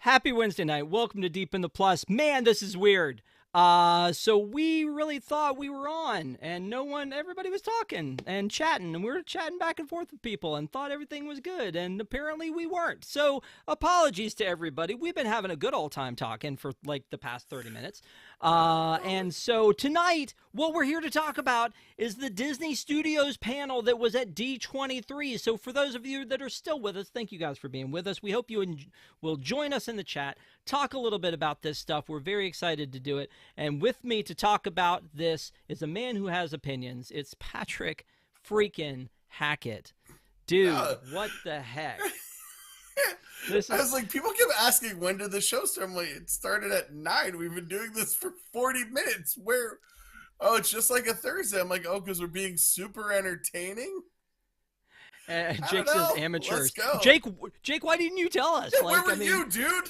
Happy Wednesday night. Welcome to Deep in the Plus. Man, this is weird. So we really thought we were on, and everybody was talking and chatting, and we were chatting back and forth with people and thought everything was good, and apparently we weren't. So apologies to everybody. We've been having a good old time talking for like the past 30 minutes. And so tonight, what we're here to talk about is the Disney Studios panel that was at D23. So for those of you that are still with us, thank you guys for being with us. We hope you will join us in the chat, talk a little bit about this stuff. We're very excited to do it. And with me to talk about this is a man who has opinions. It's Patrick freaking Hackett. Dude, what the heck? I was like, people keep asking, when did the show start? I'm like, it started at 9. We've been doing this for 40 minutes. It's just like a Thursday. I'm like, because we're being super entertaining? Jake says amateurs. Let's go. Jake, why didn't you tell us? Yeah, where were you, dude?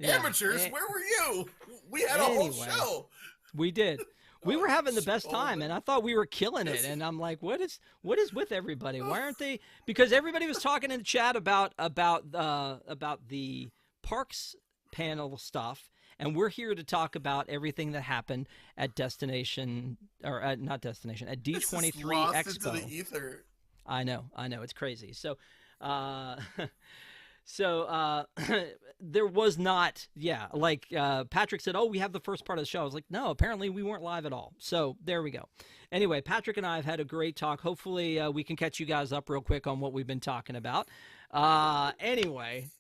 Amateurs, where were you? We had a whole show. We did. We were having the best time, and I thought we were killing it. And I'm like, what is with everybody? Why aren't they? Because everybody was talking in the chat about the parks panel stuff, and we're here to talk about everything that happened at D23 Expo. Into the ether. I know, it's crazy. So, there was not, Patrick said, we have the first part of the show. I was like, no, apparently we weren't live at all. So there we go. Anyway, Patrick and I have had a great talk. Hopefully we can catch you guys up real quick on what we've been talking about. Anyway,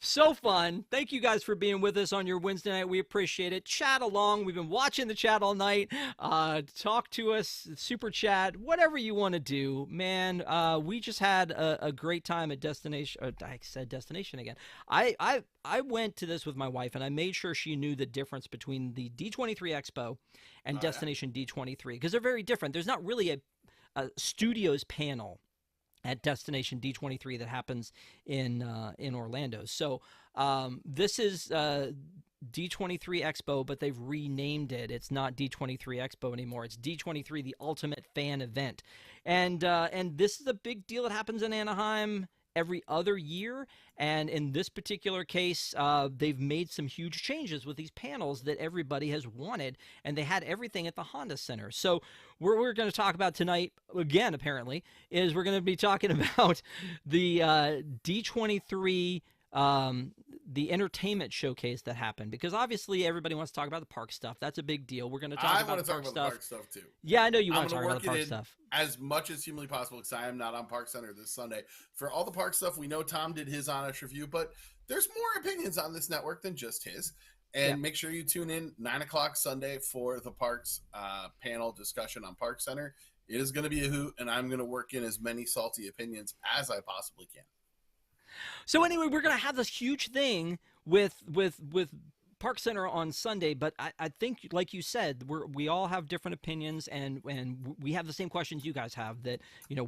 so fun. Thank you guys for being with us on your Wednesday night. We appreciate it. Chat along. We've been watching the chat all night. Talk to us, super chat, whatever you want to do, man. We just had a great time at Destination. I said Destination again. I went to this with my wife, and I made sure she knew the difference between the D23 Expo and Destination D23, because they're very different. There's not really a studios panel at Destination D23 that happens in Orlando. So this is D23 Expo, but they've renamed it. It's not D23 Expo anymore. It's D23, the Ultimate Fan Event. And this is a big deal. It happens in Anaheim every other year, and in this particular case, they've made some huge changes with these panels that everybody has wanted, and they had everything at the Honda Center. So what we're going to talk about tonight, again, apparently, is we're going to be talking about the D23 the entertainment showcase that happened, because obviously everybody wants to talk about the park stuff. That's a big deal. We're going to talk about the park stuff too. Yeah, I know you want to talk about the park stuff as much as humanly possible, because I am not on Park Center this Sunday. For all the park stuff, we know Tom did his honest review, but there's more opinions on this network than just his. And make sure you tune in 9 o'clock Sunday for the parks panel discussion on Park Center. It is going to be a hoot, and I'm going to work in as many salty opinions as I possibly can. So anyway, we're going to have this huge thing with Park Center on Sunday, but I think, like you said, we all have different opinions, and we have the same questions you guys have, that,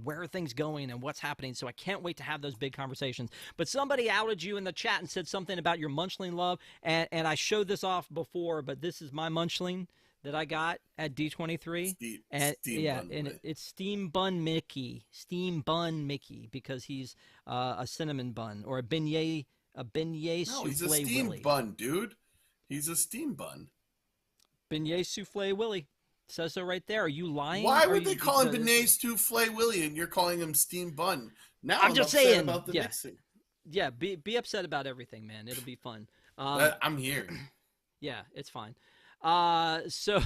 where are things going and what's happening. So I can't wait to have those big conversations. But somebody outed you in the chat and said something about your munchling love, and I showed this off before, but this is my munchling that I got at D23. It's Steam Bun Mickey. Steam Bun Mickey, because he's a cinnamon bun, or a beignet souffle. No, he's a steam Willy. Bun, dude. He's a steam bun. Beignet souffle Willy. Says so right there. Are you lying? Why would they call him beignet souffle Willy and you're calling him steam bun? Now I'm just upset saying about the mixing. Yeah, be upset about everything, man. It'll be fun. I'm here. Yeah, it's fine. So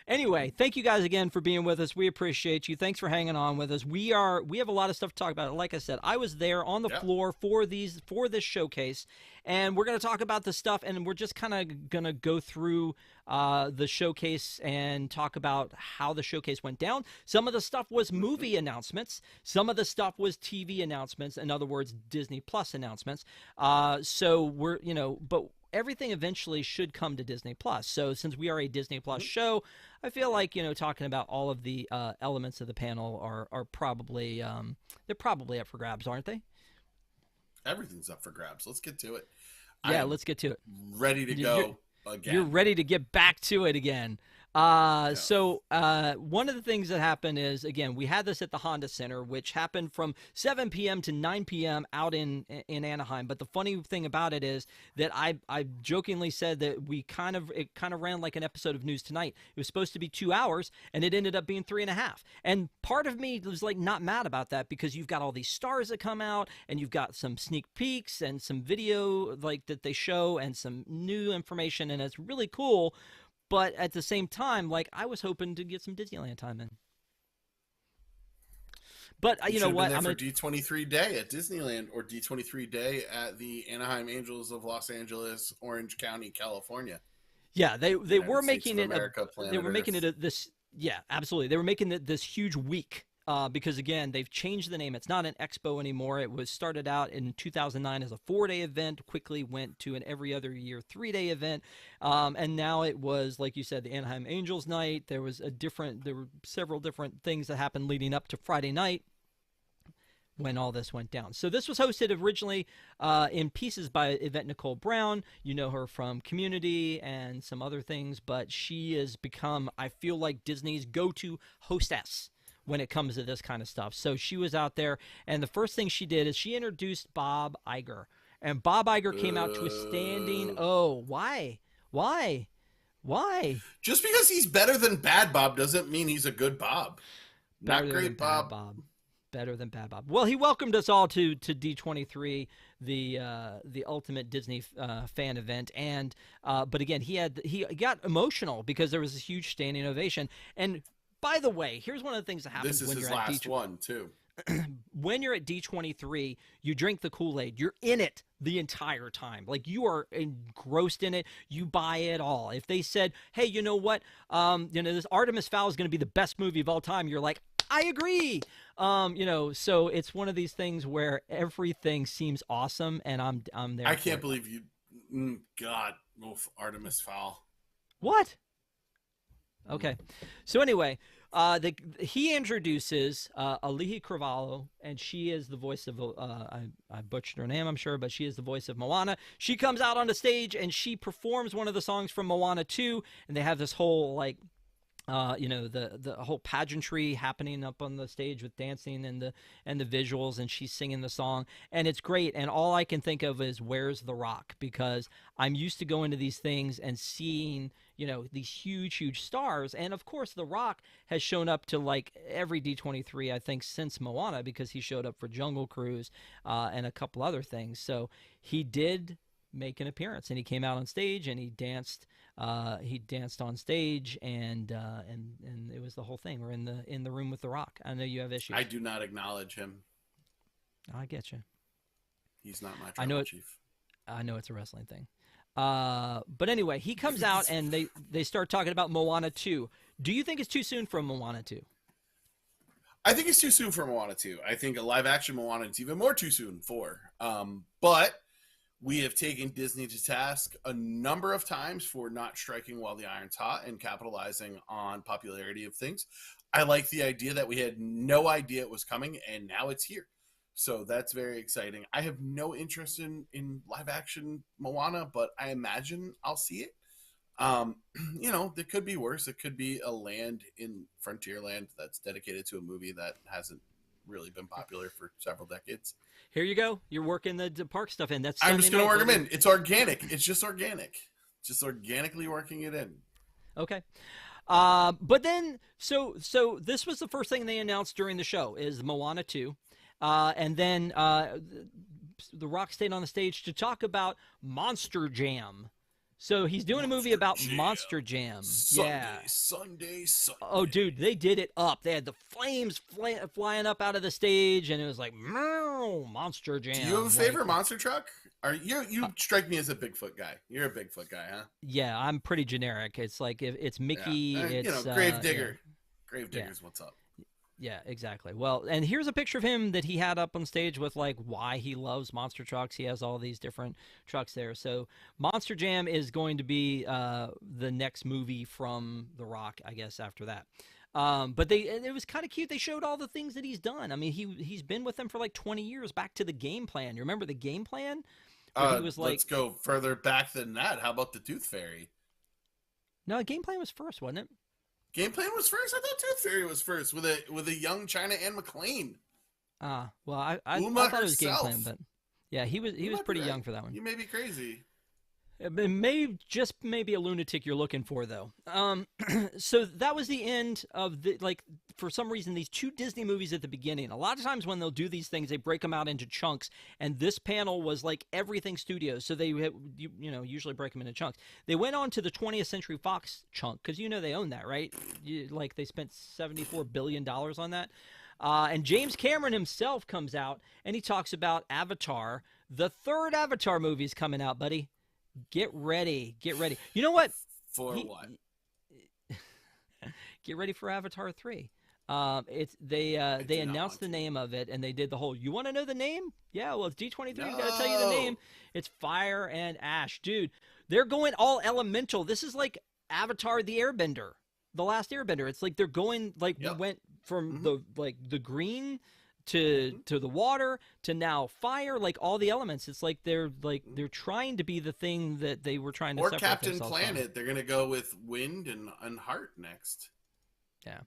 anyway, thank you guys again for being with us. We appreciate you. Thanks for hanging on with us. We have a lot of stuff to talk about. Like I said, I was there on the floor for this showcase, and we're going to talk about the stuff, and we're just kind of going to go through the showcase and talk about how the showcase went down. Some of the stuff was movie announcements. Some of the stuff was TV announcements. In other words, Disney Plus announcements. So we're, but everything eventually should come to Disney Plus. So since we are a Disney Plus show, I feel like, talking about all of the elements of the panel are probably they're probably up for grabs, aren't they? Everything's up for grabs. Let's get to it. Yeah, let's get to it. Ready to go again. You're ready to get back to it again. One of the things that happened is, again, we had this at the Honda Center, which happened from 7 p.m. to 9 p.m. out in Anaheim. But the funny thing about it is that I jokingly said that it kind of ran like an episode of News Tonight. It was supposed to be 2 hours, and it ended up being 3.5. And part of me was like not mad about that, because you've got all these stars that come out, and you've got some sneak peeks and some video like that they show, and some new information, and it's really cool. But at the same time, like, I was hoping to get some Disneyland time in. But you know what? I'm for D23 Day at Disneyland, or D23 Day at the Anaheim Angels of Los Angeles, Orange County, California. Yeah, they were making it. They were making it this. Yeah, absolutely. They were making it this huge week. Because, again, they've changed the name. It's not an expo anymore. It was started out in 2009 as a 4-day event, quickly went to an every other year 3-day event, and now it was, like you said, the Anaheim Angels night. There were several different things that happened leading up to Friday night when all this went down. So this was hosted originally in pieces by Yvette Nicole Brown. You know her from Community and some other things, but she has become, I feel like, Disney's go-to hostess when it comes to this kind of stuff. So she was out there, and the first thing she did is she introduced Bob Iger. And Bob Iger came out to a standing... Oh, why? Why? Just because he's better than Bad Bob doesn't mean he's a good Bob. Not great Bob. Better than Bad Bob. Well, he welcomed us all to D23, the ultimate Disney fan event, and but again, he got emotional because there was this huge standing ovation. And by the way, here's one of the things that happens when you're at D23. This is his last one, too. When you're at D23, you drink the Kool-Aid. You're in it the entire time. Like, you are engrossed in it. You buy it all. If they said, hey, you know what? This Artemis Fowl is going to be the best movie of all time, you're like, I agree. So it's one of these things where everything seems awesome, and I'm there. I can't believe you. God, Artemis Fowl. What? Okay. So anyway, he introduces Alihi Cravalho, and she is the voice of, I butchered her name, I'm sure, but she is the voice of Moana. She comes out on the stage, and she performs one of the songs from Moana 2, and they have this whole, like, the whole pageantry happening up on the stage with dancing and the visuals, and she's singing the song, and it's great. And all I can think of is, where's The Rock? Because I'm used to going to these things and seeing, these huge stars. And of course, The Rock has shown up to like every D23, I think, since Moana, because he showed up for Jungle Cruise and a couple other things. So he did make an appearance, and he came out on stage and he danced. He danced on stage, and it was the whole thing. We're in the room with The Rock. I know you have issues. I do not acknowledge him. I get you. He's not my tribal chief. I know it's a wrestling thing. But anyway, he comes out and they start talking about Moana 2. Do you think it's too soon for Moana 2? I think it's too soon for Moana 2. I think a live action Moana is even more too soon for. But we have taken Disney to task a number of times for not striking while the iron's hot and capitalizing on popularity of things. I like the idea that we had no idea it was coming, and now it's here. So that's very exciting. I have no interest in live action Moana, but I imagine I'll see it. It could be worse. It could be a land in Frontierland that's dedicated to a movie that hasn't really been popular for several decades. Here you go. You're working the park stuff in. I'm just going to work them in. It's organic. It's just organic. Just organically working it in. Okay. But then, so this was the first thing they announced during the show is Moana 2. And then The Rock stayed on the stage to talk about Monster Jam. So he's doing a movie about Monster Jam. Sunday. Oh, dude, they did it up. They had the flames flying up out of the stage, and it was like, Monster Jam. Do you have a favorite monster truck? You strike me as a Bigfoot guy. You're a Bigfoot guy, huh? Yeah, I'm pretty generic. It's like, if it's Mickey, it's Gravedigger. Gravedigger's what's up. Yeah, exactly. Well, and here's a picture of him that he had up on stage with, like, why he loves monster trucks. He has all these different trucks there. So Monster Jam is going to be the next movie from The Rock, I guess, after that. But it was kind of cute. They showed all the things that he's done. I mean, he's been with them for like 20 years, back to the Game Plan. You remember the Game Plan? He was like, let's go further back than that. How about the Tooth Fairy? No, Game Plan was first, wasn't it? Game Plan was first. I thought Tooth Fairy was first with a young China Anne McClain. Well, I Uma thought it was Game herself. Plan, but yeah, he was pretty young for that one. You may be crazy. It may just maybe a lunatic you're looking for, though. So that was the end of the, like, for some reason, these two Disney movies at the beginning. A lot of times when they'll do these things, they break them out into chunks, and this panel was like everything studios, so they usually break them into chunks. They went on to the 20th Century Fox chunk, because they own that, right? Like, they spent $74 billion on that. And James Cameron himself comes out, and he talks about Avatar. The third Avatar movie's coming out, buddy. Get ready. You know what? For what? Get ready for Avatar 3. They announced the name of it, and they did the whole, you want to know the name? Yeah, well, it's D23. No. Got to tell you the name. It's Fire and Ash. Dude, they're going all elemental. This is like Avatar the Airbender, the last Airbender. It's like they're going, like, we went from the green to the water to now fire, like all the elements. It's like they're trying to be the thing that they were trying to separate Captain themselves Planet. from. They're gonna go with wind and heart next. Yeah.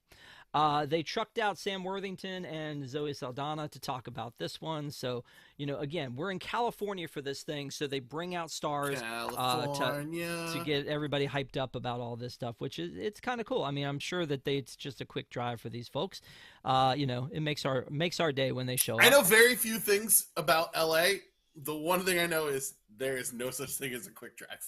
They trucked out Sam Worthington and Zoe Saldana to talk about this one. So, again, we're in California for this thing. So they bring out stars to get everybody hyped up about all this stuff, which it's kind of cool. I mean, I'm sure that it's just a quick drive for these folks. It makes our day when they show up. I know very few things about LA. The one thing I know is there is no such thing as a quick drive.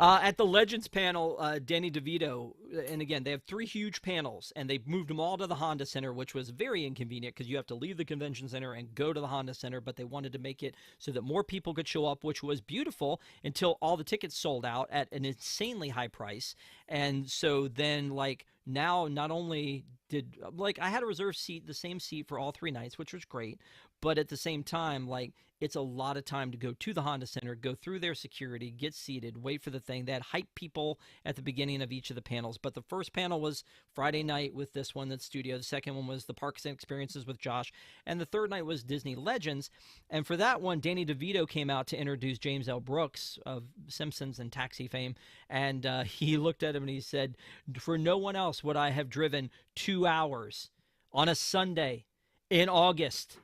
At the Legends panel, Danny DeVito, and again, they have 3 huge panels, and they moved them all to the Honda Center, which was very inconvenient because you have to leave the convention center and go to the Honda Center, but they wanted to make it so that more people could show up, which was beautiful until all the tickets sold out at an insanely high price. And so then, like, now not only did, like, I had a reserved seat, the same seat for all 3 nights, which was great, but at the same time, like, it's a lot of time to go to the Honda Center, go through their security, get seated, wait for the thing. They had hype people at the beginning of each of the panels. But the first panel was Friday night with this one, that's studio. The second one was the Parks and Experiences with Josh. And the third night was Disney Legends. And for that one, Danny DeVito came out to introduce James L. Brooks of Simpsons and Taxi fame. And he looked at him and he said, for no one else would I have driven 2 hours on a Sunday in August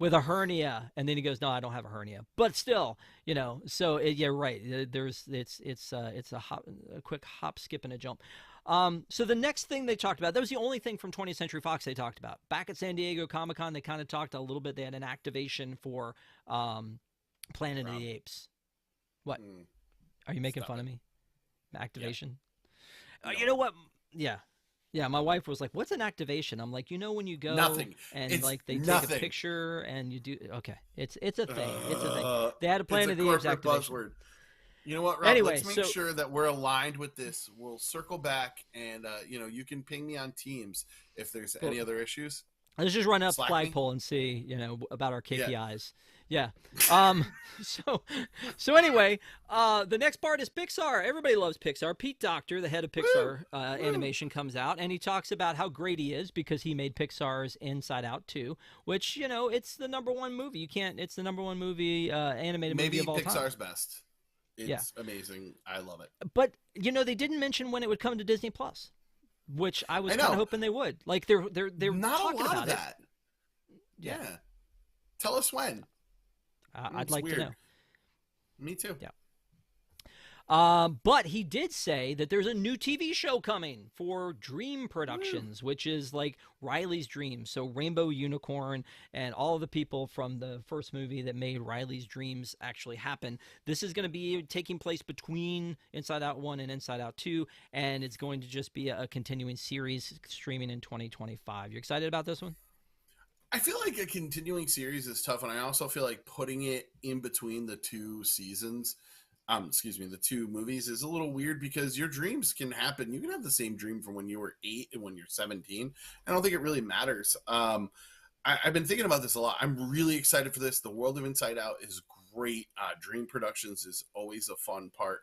with a hernia. And then he goes, no, I don't have a hernia, but still, so yeah, right. It's a quick hop, skip, and a jump. So the next thing they talked about, that was the only thing from 20th Century Fox they talked about. Back at San Diego Comic-Con, they kind of talked a little bit. They had an activation for Planet of the Apes. What? Are you making fun of me? Activation? Yeah. You know what? Yeah. Yeah, my wife was like, what's an activation? I'm like, when you go nothing. And it's like they nothing. take a picture and you do okay. It's a thing. It's a thing. They had a Planet of the Apes activation. Buzzword. You know what, Rob? Anyway, let's make sure that we're aligned with this. We'll circle back and you can ping me on Teams if there's any other issues. Let's just run up the flagpole and see, about our KPIs. Yeah. So anyway, the next part is Pixar. Everybody loves Pixar. Pete Docter, the head of Pixar Animation, comes out and he talks about how great he is because he made Pixar's Inside Out 2, which, it's the #1 movie. It's the #1 movie, animated movie of all time. Maybe Pixar's best. It's amazing. I love it. But, they didn't mention when it would come to Disney Plus, which I was kind of hoping they would. Like, they're not talking a lot about of that. Yeah. Tell us when. I'd like to know. Me too. Yeah. But he did say that there's a new TV show coming for Dream Productions, which is like Riley's Dreams. So Rainbow Unicorn and all the people from the first movie that made Riley's Dreams actually happen. This is going to be taking place between Inside Out 1 and Inside Out 2, and it's going to just be a continuing series streaming in 2025. You excited about this one? I feel like a continuing series is tough, and I also feel like putting it in between the 2 seasons, the 2 movies is a little weird because your dreams can happen. You can have the same dream from when you were 8 and when you're 17. I don't think it really matters. I've been thinking about this a lot. I'm really excited for this. The world of Inside Out is great. Dream Productions is always a fun part.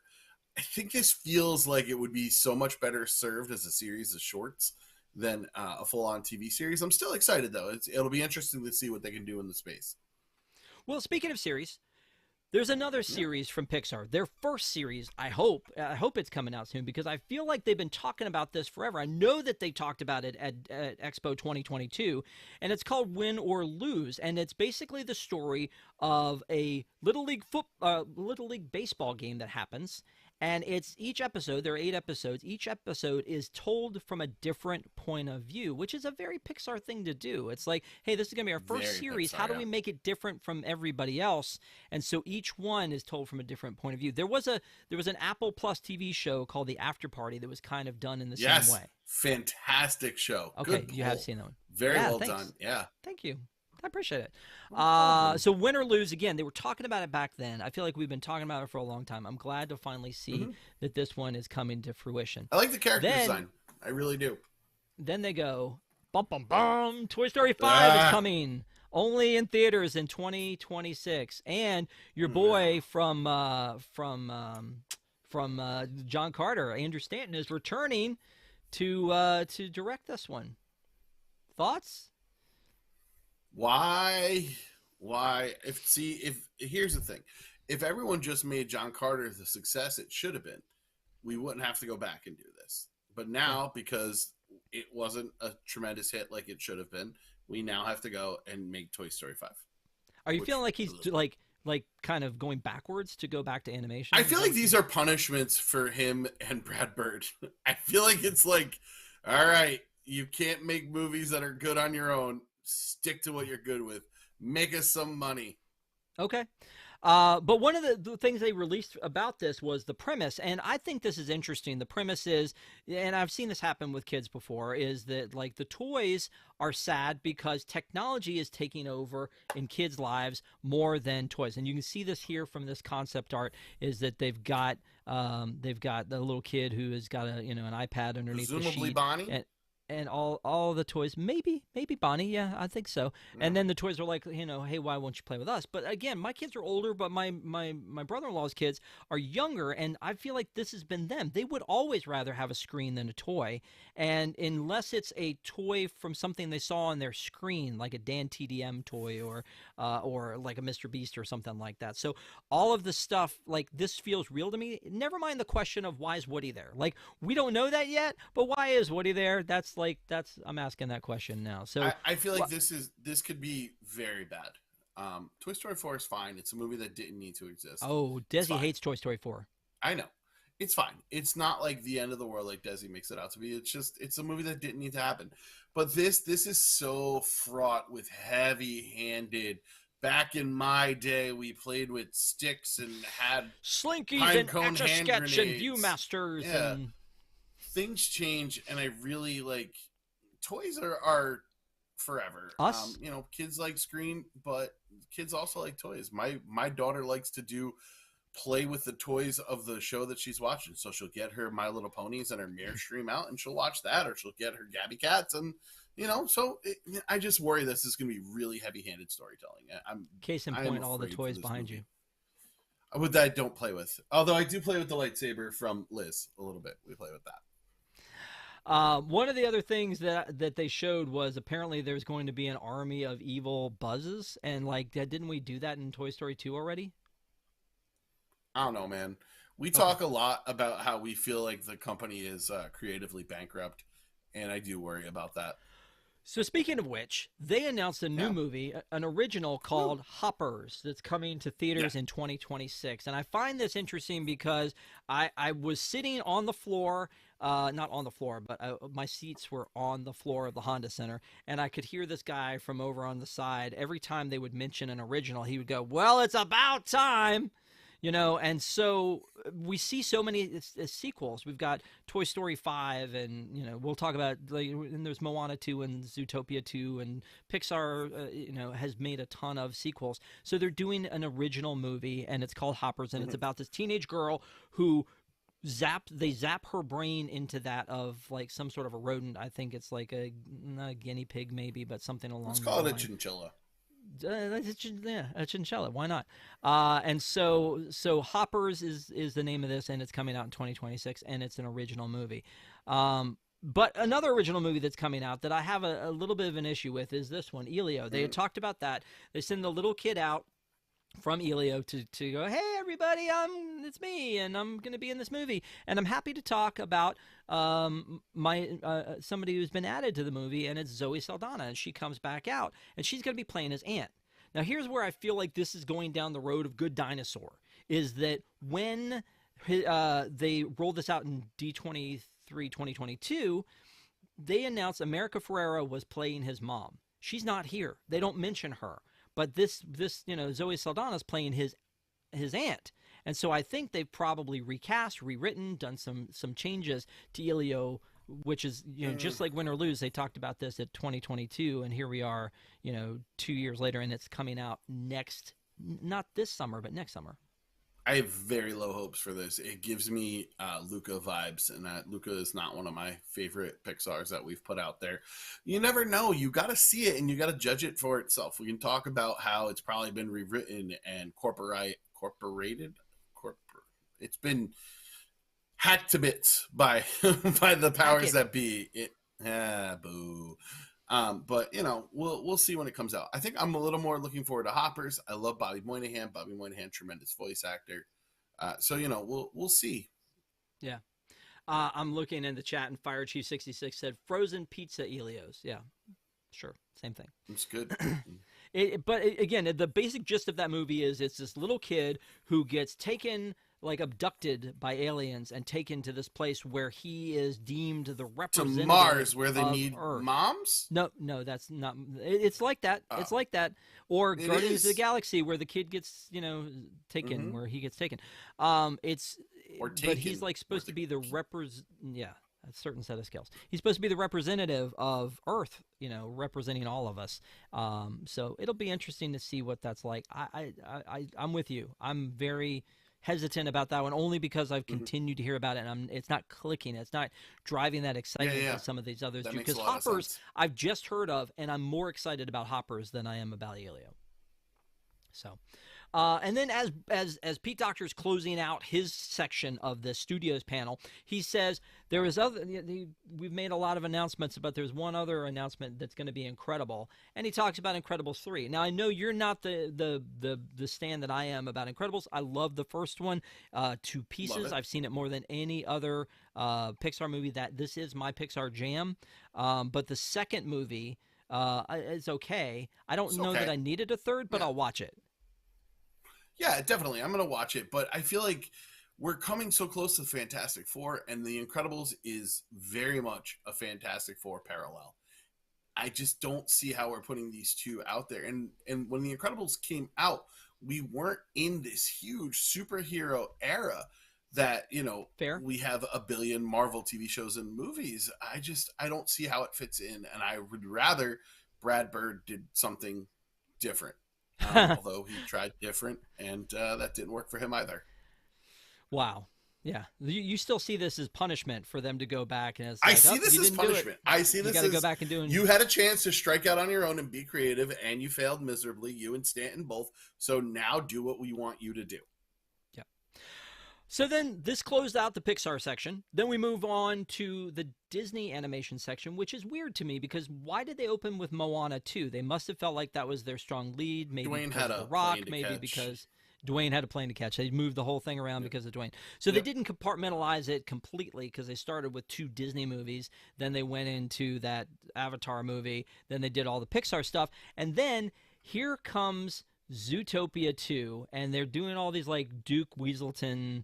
I think this feels like it would be so much better served as a series of shorts than a full-on TV series. I'm still excited, though. It'll be interesting to see what they can do in the space. Well, speaking of series, There's another series from Pixar. Their first series, I hope it's coming out soon, because I feel like they've been talking about this forever. I know that they talked about it at Expo 2022, and it's called Win or Lose, and it's basically the story of a Little League baseball game that happens. And it's each episode, there are 8 episodes, each episode is told from a different point of view, which is a very Pixar thing to do. It's like, hey, this is going to be our first series. Pixar, how do we make it different from everybody else? And so each one is told from a different point of view. There was an Apple Plus TV show called The After Party that was kind of done in the same way. Fantastic show. Okay, Good you have seen that one. Very well done. Yeah. Thank you. I appreciate it. So Win or Lose, again, they were talking about it back then. I feel like we've been talking about it for a long time. I'm glad to finally see that this one is coming to fruition. I like the character design. I really do. Then they go, bum, bum, bum, Toy Story 5 is coming. Only in theaters in 2026. And your boy from John Carter, Andrew Stanton, is returning to direct this one. Thoughts? Why? If here's the thing, if everyone just made John Carter the success it should have been, we wouldn't have to go back and do this. But now, because it wasn't a tremendous hit like it should have been, we now have to go and make Toy Story 5. Are you feeling like he's like kind of going backwards to go back to animation? I feel like these are punishments for him and Brad Bird. I feel like it's like, all right, you can't make movies that are good on your own. Stick to what you're good with. Make us some money. Okay. But one of the things they released about this was the premise, and I think this is interesting. The premise is, and I've seen this happen with kids before, is that like the toys are sad because technology is taking over in kids' lives more than toys. And you can see this here from this concept art, is that they've got the little kid who has got an iPad underneath the sheet. Presumably Bonnie. And all the toys, maybe Bonnie, yeah, I think so. Yeah. And then the toys are like, hey, why won't you play with us? But again, my kids are older, but my brother-in-law's kids are younger, and I feel like this has been them. They would always rather have a screen than a toy, and unless it's a toy from something they saw on their screen, like a Dan TDM toy or like a Mr. Beast or something like that. So all of the stuff, like, this feels real to me. Never mind the question of why is Woody there. Like, we don't know that yet, but why is Woody there? I'm asking that question now. So I feel like this could be very bad. Toy Story 4 is fine. It's a movie that didn't need to exist. Oh, Desi hates Toy Story 4. I know. It's fine. It's not like the end of the world like Desi makes it out to be. It's a movie that didn't need to happen. But this is so fraught with heavy-handed. Back in my day, we played with sticks and had Slinkies and Etch-a-Sketch and Viewmasters. Yeah. And things change, and I really like toys are forever. Us? Kids like screen, but kids also like toys. My daughter likes to play with the toys of the show that she's watching. So she'll get her My Little Ponies and her Mirror Stream out, and she'll watch that, or she'll get her Gabby Cats, and I just worry this is going to be really heavy-handed storytelling. Case in point, all the toys behind you. With that, I don't play with. Although I do play with the lightsaber from Liz a little bit. We play with that. One of the other things that they showed was apparently there's going to be an army of evil buzzes, and like, didn't we do that in Toy Story 2 already? I don't know, man. We talk a lot about how we feel like the company is creatively bankrupt, and I do worry about that. So speaking of which, they announced a new movie, an original called Hoppers, that's coming to theaters in 2026. And I find this interesting because I was sitting on the floor, not on the floor, but my seats were on the floor of the Honda Center, and I could hear this guy from over on the side. Every time they would mention an original, he would go, "Well, it's about time." And so we see so many sequels. We've got Toy Story 5, and, we'll talk about, and there's Moana 2 and Zootopia 2, and Pixar, has made a ton of sequels. So they're doing an original movie, and it's called Hoppers, and it's about this teenage girl who zap her brain into that of, like, some sort of a rodent. I think it's like not a guinea pig maybe, but something along Let's those call it lines. A chinchilla. A chinchilla. Why not? And so Hoppers is the name of this, and it's coming out in 2026, and it's an original movie. But another original movie that's coming out that I have a little bit of an issue with is this one, Elio. They had talked about that. They send the little kid out from Elio to go, hey everybody, it's me, and I'm going to be in this movie, and I'm happy to talk about my somebody who's been added to the movie, and it's Zoe Saldana, and she comes back out, and she's going to be playing his aunt. Now here's where I feel like this is going down the road of Good Dinosaur, is that when they rolled this out in D23 2022, they announced America Ferrera was playing his mom. She's not here. They don't mention her. But this Zoe Saldana's playing his aunt. And so I think they've probably recast, rewritten, done some changes to Elio, which is, just like Win or Lose, they talked about this at 2022, and here we are, 2 years later, and it's coming out not this summer, but next summer. I have very low hopes for this. It gives me Luca vibes, and that Luca is not one of my favorite Pixars that we've put out there. You never know. You got to see it, and you got to judge it for itself. We can talk about how it's probably been rewritten and incorporated. It's been hacked to bits by the powers that be. Boo. But we'll see when it comes out. I think I'm a little more looking forward to Hoppers. I love Bobby Moynihan. Tremendous voice actor. So we'll see. Yeah. I'm looking in the chat, and Fire Chief 66 said frozen pizza Elios. Yeah, sure, same thing. It's good. But again, the basic gist of that movie is it's this little kid who gets taken, like abducted by aliens, and taken to this place where he is deemed the representative to Mars, where they need Earth. moms. No, that's not. It's like that. It's like that. Or Guardians of the Galaxy, where the kid gets taken, where he gets taken. But he's like supposed to be the a certain set of skills. He's supposed to be the representative of Earth, representing all of us. So it'll be interesting to see what that's like. I'm with you. I'm very hesitant about that one, only because I've continued to hear about it, and it's not clicking. It's not driving that excitement that some of these others do. Because Hoppers, I've just heard of, and I'm more excited about Hoppers than I am about Elio. So, and then as Pete Docter's closing out his section of the studios panel, he says we've made a lot of announcements, but there's one other announcement that's going to be incredible, and he talks about Incredibles 3. Now I know you're not the stand that I am about Incredibles. I love the first one to pieces. I've seen it more than any other Pixar movie. This is my Pixar jam. But the second movie is okay. I don't know that I needed a third, but I'll watch it. Yeah, definitely. I'm going to watch it, but I feel like we're coming so close to Fantastic Four, and The Incredibles is very much a Fantastic Four parallel. I just don't see how we're putting these two out there. And when The Incredibles came out, we weren't in this huge superhero era that, Fair. We have a billion Marvel TV shows and movies. I don't see how it fits in, and I would rather Brad Bird did something different. Although he tried different, and that didn't work for him either. Wow. Yeah. You still see this as punishment for them to go back, and I see this as punishment. I see this as go back and do. You had a chance to strike out on your own and be creative, and you failed miserably. You and Stanton both. So now do what we want you to do. Yeah. So then this closed out the Pixar section. Then we move on to the Disney animation section, which is weird to me because why did they open with Moana 2? They must have felt like that was their strong lead. Maybe Dwayne because had of a The Rock, plane to maybe catch. because Dwayne had a plane to catch. They moved the whole thing around because of Dwayne. So they didn't compartmentalize it completely because they started with 2 Disney movies. Then they went into that Avatar movie. Then they did all the Pixar stuff. And then here comes Zootopia 2, and they're doing all these like Duke Weaselton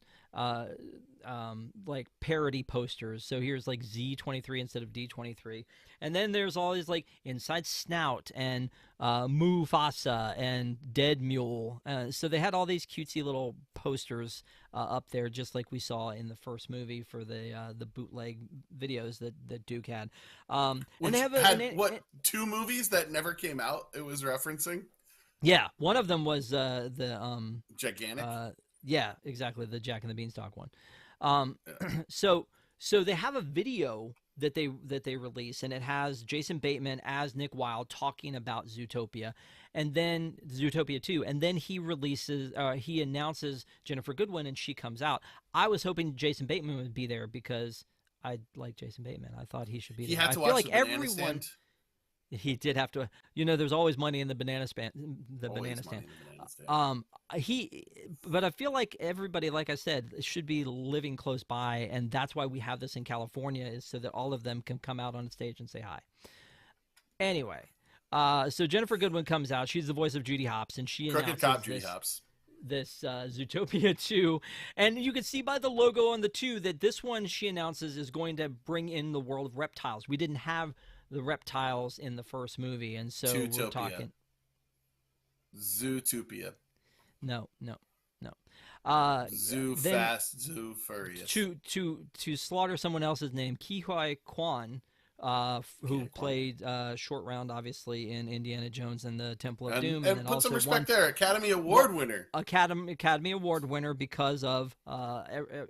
like parody posters. So here's like Z23 instead of D23, and then there's all these like Inside Snout and Mufasa and Dead Mule. So they had all these cutesy little posters up there, just like we saw in the first movie for the bootleg videos that Duke had. And they have two movies that never came out. It was referencing. Yeah, one of them was the Gigantic. Yeah, exactly, the Jack and the Beanstalk one. So they have a video that they release, and it has Jason Bateman as Nick Wilde talking about Zootopia, and then Zootopia 2, and then he announces Jennifer Goodwin, and she comes out. I was hoping Jason Bateman would be there because I like Jason Bateman. I thought he should be there. He had to I feel watch like the Banana everyone. Stand. He did have to. There's always money in the banana stand. The banana Always money stand. in the banana stand. He, but I feel like everybody, like I said, should be living close by, and that's why we have this in California, is so that all of them can come out on stage and say hi. Anyway, so Jennifer Goodwin comes out. She's the voice of Judy Hopps, and she Crooked announces Cop Judy Hopps. this Zootopia 2. And you can see by the logo on the 2 that this one, she announces, is going to bring in the world of reptiles. We didn't have the reptiles in the first movie, and so Zootopia. we're talking Zootopia. No. Zoo fast, zoo furious. To slaughter someone else's name, Ki-Hoi Kwan, who played Short Round, obviously, in Indiana Jones and the Temple of Doom, and put some respect there. Academy Award winner. Academy Award winner because of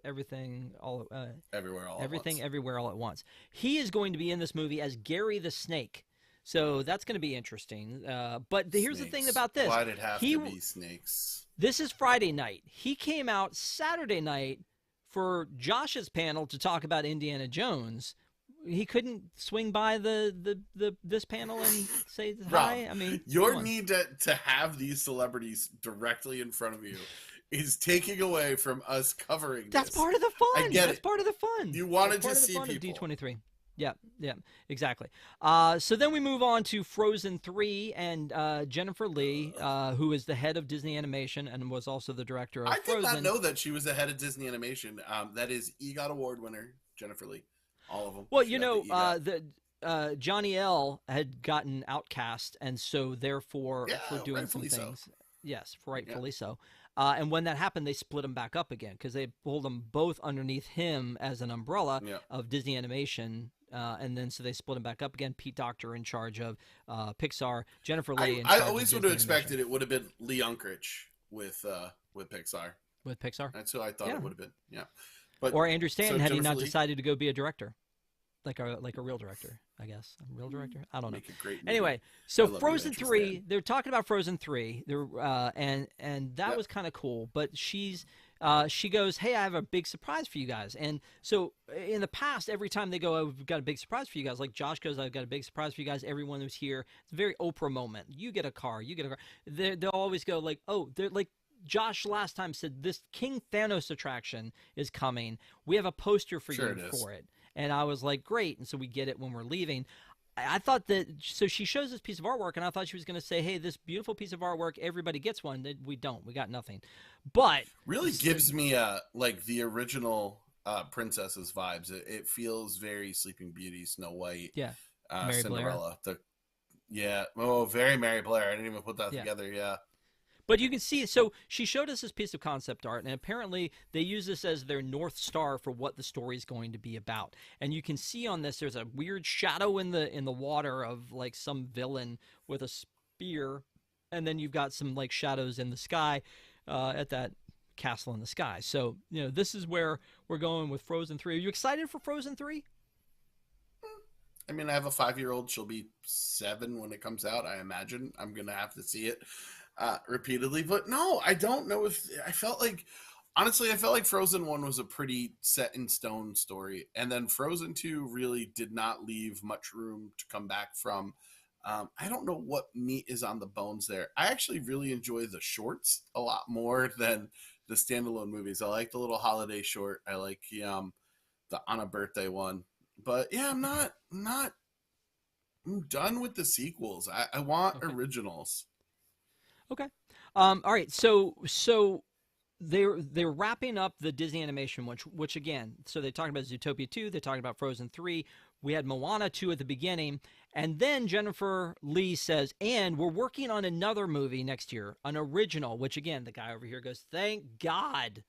everything everywhere all at once. He is going to be in this movie as Gary the Snake. So that's going to be interesting. But here's the thing about this. Why did it have to be snakes? This is Friday night. He came out Saturday night for Josh's panel to talk about Indiana Jones. He couldn't swing by this panel and say hi. I mean, your need to have these celebrities directly in front of you is taking away from us covering this. That's part of the fun. I get That's part of the fun. You wanted That's to see people. D23. Yeah, exactly. So then we move on to Frozen 3 and Jennifer Lee, who is the head of Disney Animation and was also the director of Frozen. I did not know that she was the head of Disney Animation. That is EGOT Award winner, Jennifer Lee. All of them. Well, Johnny L had gotten outcast, and so therefore for doing some things. So. Yes, rightfully so. And when that happened, they split them back up again because they pulled them both underneath him as an umbrella of Disney Animation. And then so they split them back up again. Pete Docter in charge of Pixar, Jennifer Lee. I always would have expected it would have been Lee Unkrich with Pixar. With Pixar, that's who I thought it would have been. Yeah, but or Andrew Stanton had he not Lee decided to go be a director, like a real director, I guess. A real director? I don't know. Make a great movie. Anyway, so Frozen 3, they're talking about Frozen 3. They're and that was kind of cool. But she goes, "Hey, I have a big surprise for you guys." And so in the past, every time they go, "Oh, we've got a big surprise for you guys," like Josh goes, "I've got a big surprise for you guys." Everyone who's here, it's a very Oprah moment. You get a car, you get a car. They'll always go like, "Oh, they're like." Josh last time said this King Thanos attraction is coming. We have a poster for you for it. And I was like, great. And so we get it when we're leaving. I thought that, so she shows this piece of artwork, and I thought she was going to say, hey, this beautiful piece of artwork, everybody gets one. We don't. We got nothing. But really gives me like the original princesses vibes. It feels very Sleeping Beauty, Snow White, Mary Cinderella. Very Mary Blair. I didn't even put that together. Yeah. But you can see, so she showed us this piece of concept art, and apparently they use this as their North Star for what the story is going to be about. And you can see on this, there's a weird shadow in the water of like some villain with a spear, and then you've got some like shadows in the sky at that castle in the sky. So, this is where we're going with Frozen 3. Are you excited for Frozen 3? I mean, I have a 5-year-old. She'll be 7 when it comes out. I imagine I'm going to have to see it repeatedly, but no, I don't know if I felt like Frozen 1 was a pretty set in stone story, and then Frozen 2 really did not leave much room to come back from. I don't know what meat is on the bones there. I actually really enjoy the shorts a lot more than the standalone movies. I like the little holiday short. I like the on a birthday one, but yeah, I'm done with the sequels. I want originals. Okay. All right. So they're wrapping up the Disney animation, which again, so they talked about Zootopia 2, they talked about Frozen 3. We had Moana 2 at the beginning, and then Jennifer Lee says, and we're working on another movie next year, an original, which again, the guy over here goes, thank God.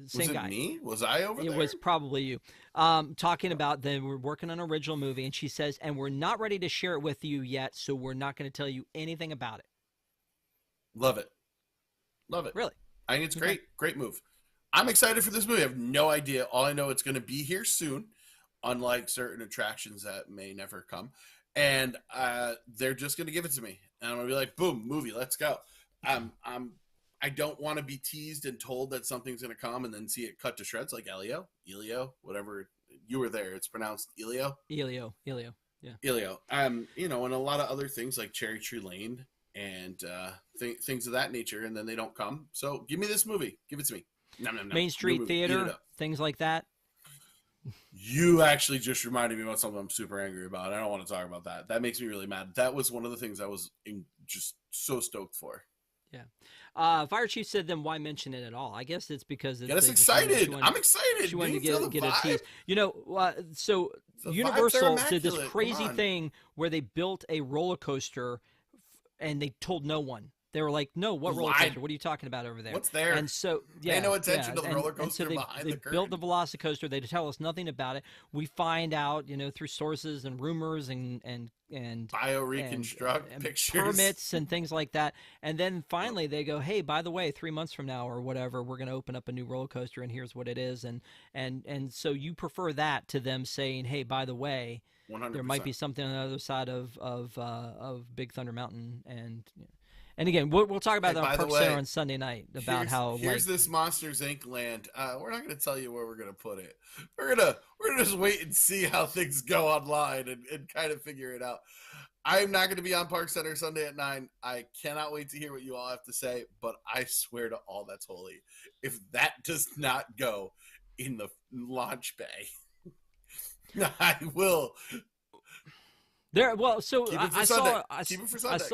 Same guy. Me? Was I over there? It was probably you. Talking about we're working on an original movie, and she says, and we're not ready to share it with you yet, so we're not going to tell you anything about it. Love it. Really? I think it's great. Great move. I'm excited for this movie. I have no idea. All I know, it's going to be here soon, unlike certain attractions that may never come. And they're just going to give it to me. And I'm going to be like, boom, movie, let's go. I don't want to be teased and told that something's going to come and then see it cut to shreds like Elio, whatever. You were there. It's pronounced Elio. Elio. Yeah. Ilio, you know, and a lot of other things like Cherry Tree Lane and things of that nature, and then they don't come. So give me this movie. Give it to me. Nom, nom, nom. Main New Street movie. Eat it Theater, up. things like that. You actually just reminded me about something I'm super angry about. I don't want to talk about that. That makes me really mad. That was one of the things I was just so stoked for. Yeah. Fire Chief said, then why mention it at all? I guess it's because Get us excited. I'm excited. She wanted to to get a tease. You know, so The Universal vibes are did this immaculate. crazy thing where they built a roller coaster and they told no one. They were like, "No, what roller coaster? What are you talking about over there? What's there?" And so, yeah, pay no attention to the roller and so coaster behind they the built the curtain. Velocicoaster. They tell us nothing about it. We find out, you know, through sources and rumors and Bioreconstruct pictures, permits and things like that. And then finally they go, "Hey, by the way, 3 months from now or whatever, we're going to open up a new roller coaster, and here's what it is." And so you prefer that to them saying, "Hey, by the way, 100%. there might be something on the other side of Big Thunder Mountain." And again, we'll talk about that on Park Center on Sunday night about here's this Monsters Inc. land. We're not going to tell you where we're going to put it. We're gonna just wait and see how things go online and kind of figure it out. I'm not going to be on Park Center Sunday at 9. I cannot wait to hear what you all have to say, but I swear to all that's holy, if that does not go in the launch bay, I will. There. Well, so keep it for Sunday. Keep it for Sunday.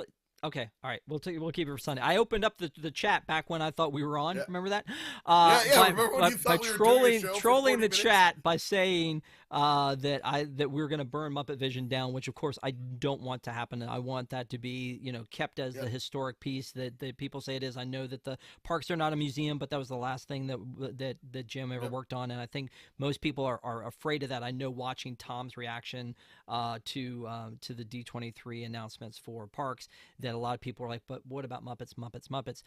Okay, all right. We'll keep it for Sunday. I opened up the chat back when I thought we were on. Yeah. Remember that? Remember when you thought we were doing a show for 40 trolling the minutes? chat by saying that we were going to burn Muppet Vision down, which of course I don't want to happen. I want that to be, you know, kept as the historic piece that people say it is. I know that the parks are not a museum, but that was the last thing that Jim ever worked on, and I think most people are afraid of that. I know watching Tom's reaction to the D23 announcements for parks that a lot of people are like, but what about Muppets?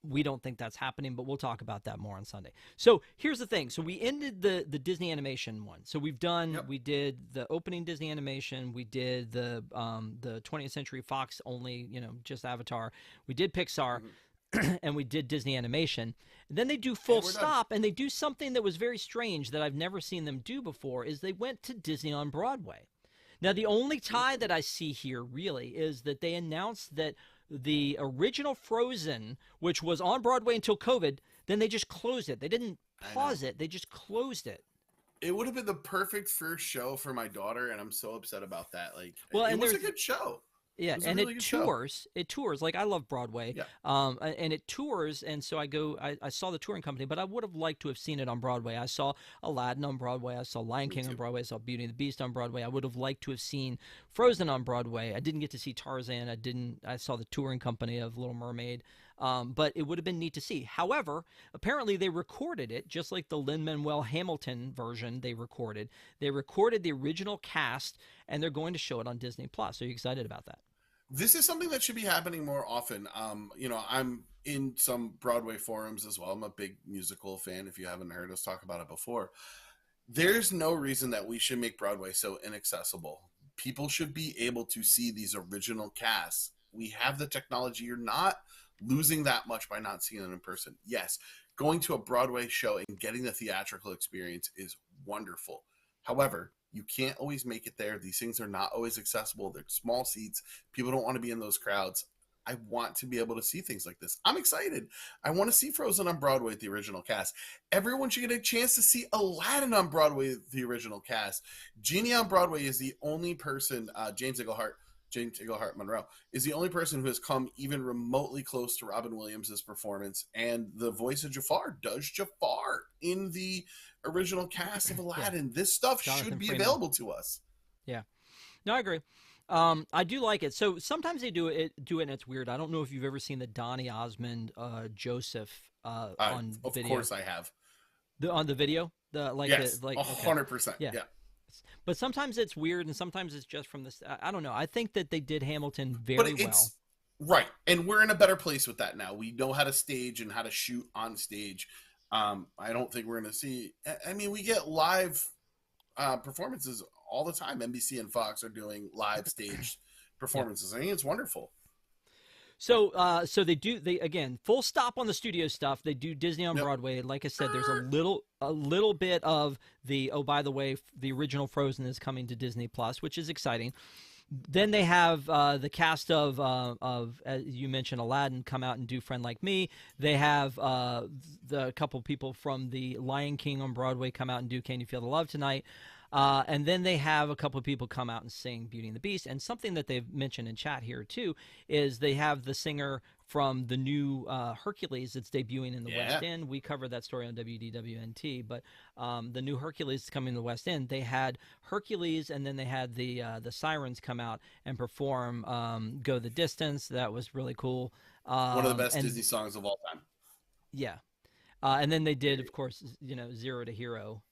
We don't think that's happening, but we'll talk about that more on Sunday. So here's the thing. So we ended the Disney animation one. So we did the opening Disney animation. We did the 20th Century Fox only, you know, just Avatar. We did Pixar. And we did Disney animation. And then they do full stop, and they do something that was very strange that I've never seen them do before, is they went to Disney on Broadway. Now, the only tie that I see here really is that they announced that the original Frozen, which was on Broadway until COVID, then they just closed it. They didn't pause it. They just closed it. It would have been the perfect first show for my daughter, and I'm so upset about that. Like, well, it was a good show. Yeah, and it tours. It tours. Like, I love Broadway. Yeah. And it tours, and so I saw the touring company, but I would have liked to have seen it on Broadway. I saw Aladdin on Broadway. I saw Lion King on Broadway. I saw Beauty and the Beast on Broadway. I would have liked to have seen Frozen on Broadway. I didn't get to see Tarzan. I saw the touring company of Little Mermaid. But it would have been neat to see. However, apparently they recorded it, just like the Lin-Manuel Hamilton version they recorded. They recorded the original cast, and they're going to show it on Disney+. Plus. Are you excited about that? This is something that should be happening more often. You know, I'm in some Broadway forums as well. I'm a big musical fan, if you haven't heard us talk about it before. There's no reason that we should make Broadway so inaccessible. People should be able to see these original casts. We have the technology. You're not losing that much by not seeing it in person. Yes, going to a Broadway show and getting the theatrical experience is wonderful. However, you can't always make it there. These things are not always accessible. They're small seats. People don't want to be in those crowds. I want to be able to see things like this. I'm excited. I want to see Frozen on Broadway with the original cast. Everyone should get a chance to see Aladdin on Broadway with the original cast. Genie on Broadway is the only person, James Iglehart Monroe, is the only person who has come even remotely close to Robin Williams' performance. And the voice of Jafar does Jafar in the original cast of Aladdin. Yeah. This stuff should be available to us. Yeah. No, I agree. I do like it. So sometimes they do it and it's weird. I don't know if you've ever seen the Donny Osmond Joseph on of video. Of course I have. On the video? Yes, 100%. Okay. Yeah. But sometimes it's weird, and sometimes it's just from this. I don't know. I think that they did Hamilton very well. Right, and we're in a better place with that now. We know how to stage and how to shoot on stage. I don't think we're going to see. I mean, we get live performances all the time. NBC and Fox are doing live stage performances. I think it's wonderful. So they again, full stop on the studio stuff. They do Disney on Broadway. Like I said, there's a little bit of the, oh, by the way, the original Frozen is coming to Disney Plus, which is exciting. Then they have the cast of as you mentioned, Aladdin come out and do Friend Like Me. They have the couple people from the Lion King on Broadway come out and do Can You Feel the Love Tonight. And then they have a couple of people come out and sing Beauty and the Beast. And something that they've mentioned in chat here, too, is they have the singer from the new Hercules that's debuting in the West End. We covered that story on WDWNT. But the new Hercules is coming to the West End. They had Hercules, and then they had the Sirens come out and perform Go the Distance. That was really cool. One of the best Disney songs of all time. Yeah. And then they did, of course, Zero to Hero,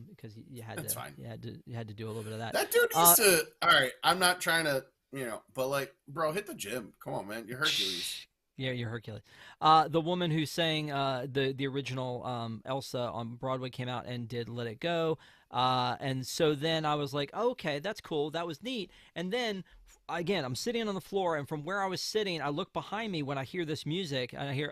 because you had to do a little bit of that. That dude needs to. All right, I'm not trying to, but like, bro, hit the gym. Come on, man, you're Hercules. Yeah, you're Hercules. The woman who sang the original Elsa on Broadway came out and did Let It Go, and so then I was like, okay, that's cool, that was neat. And then again, I'm sitting on the floor, and from where I was sitting, I look behind me when I hear this music, and I hear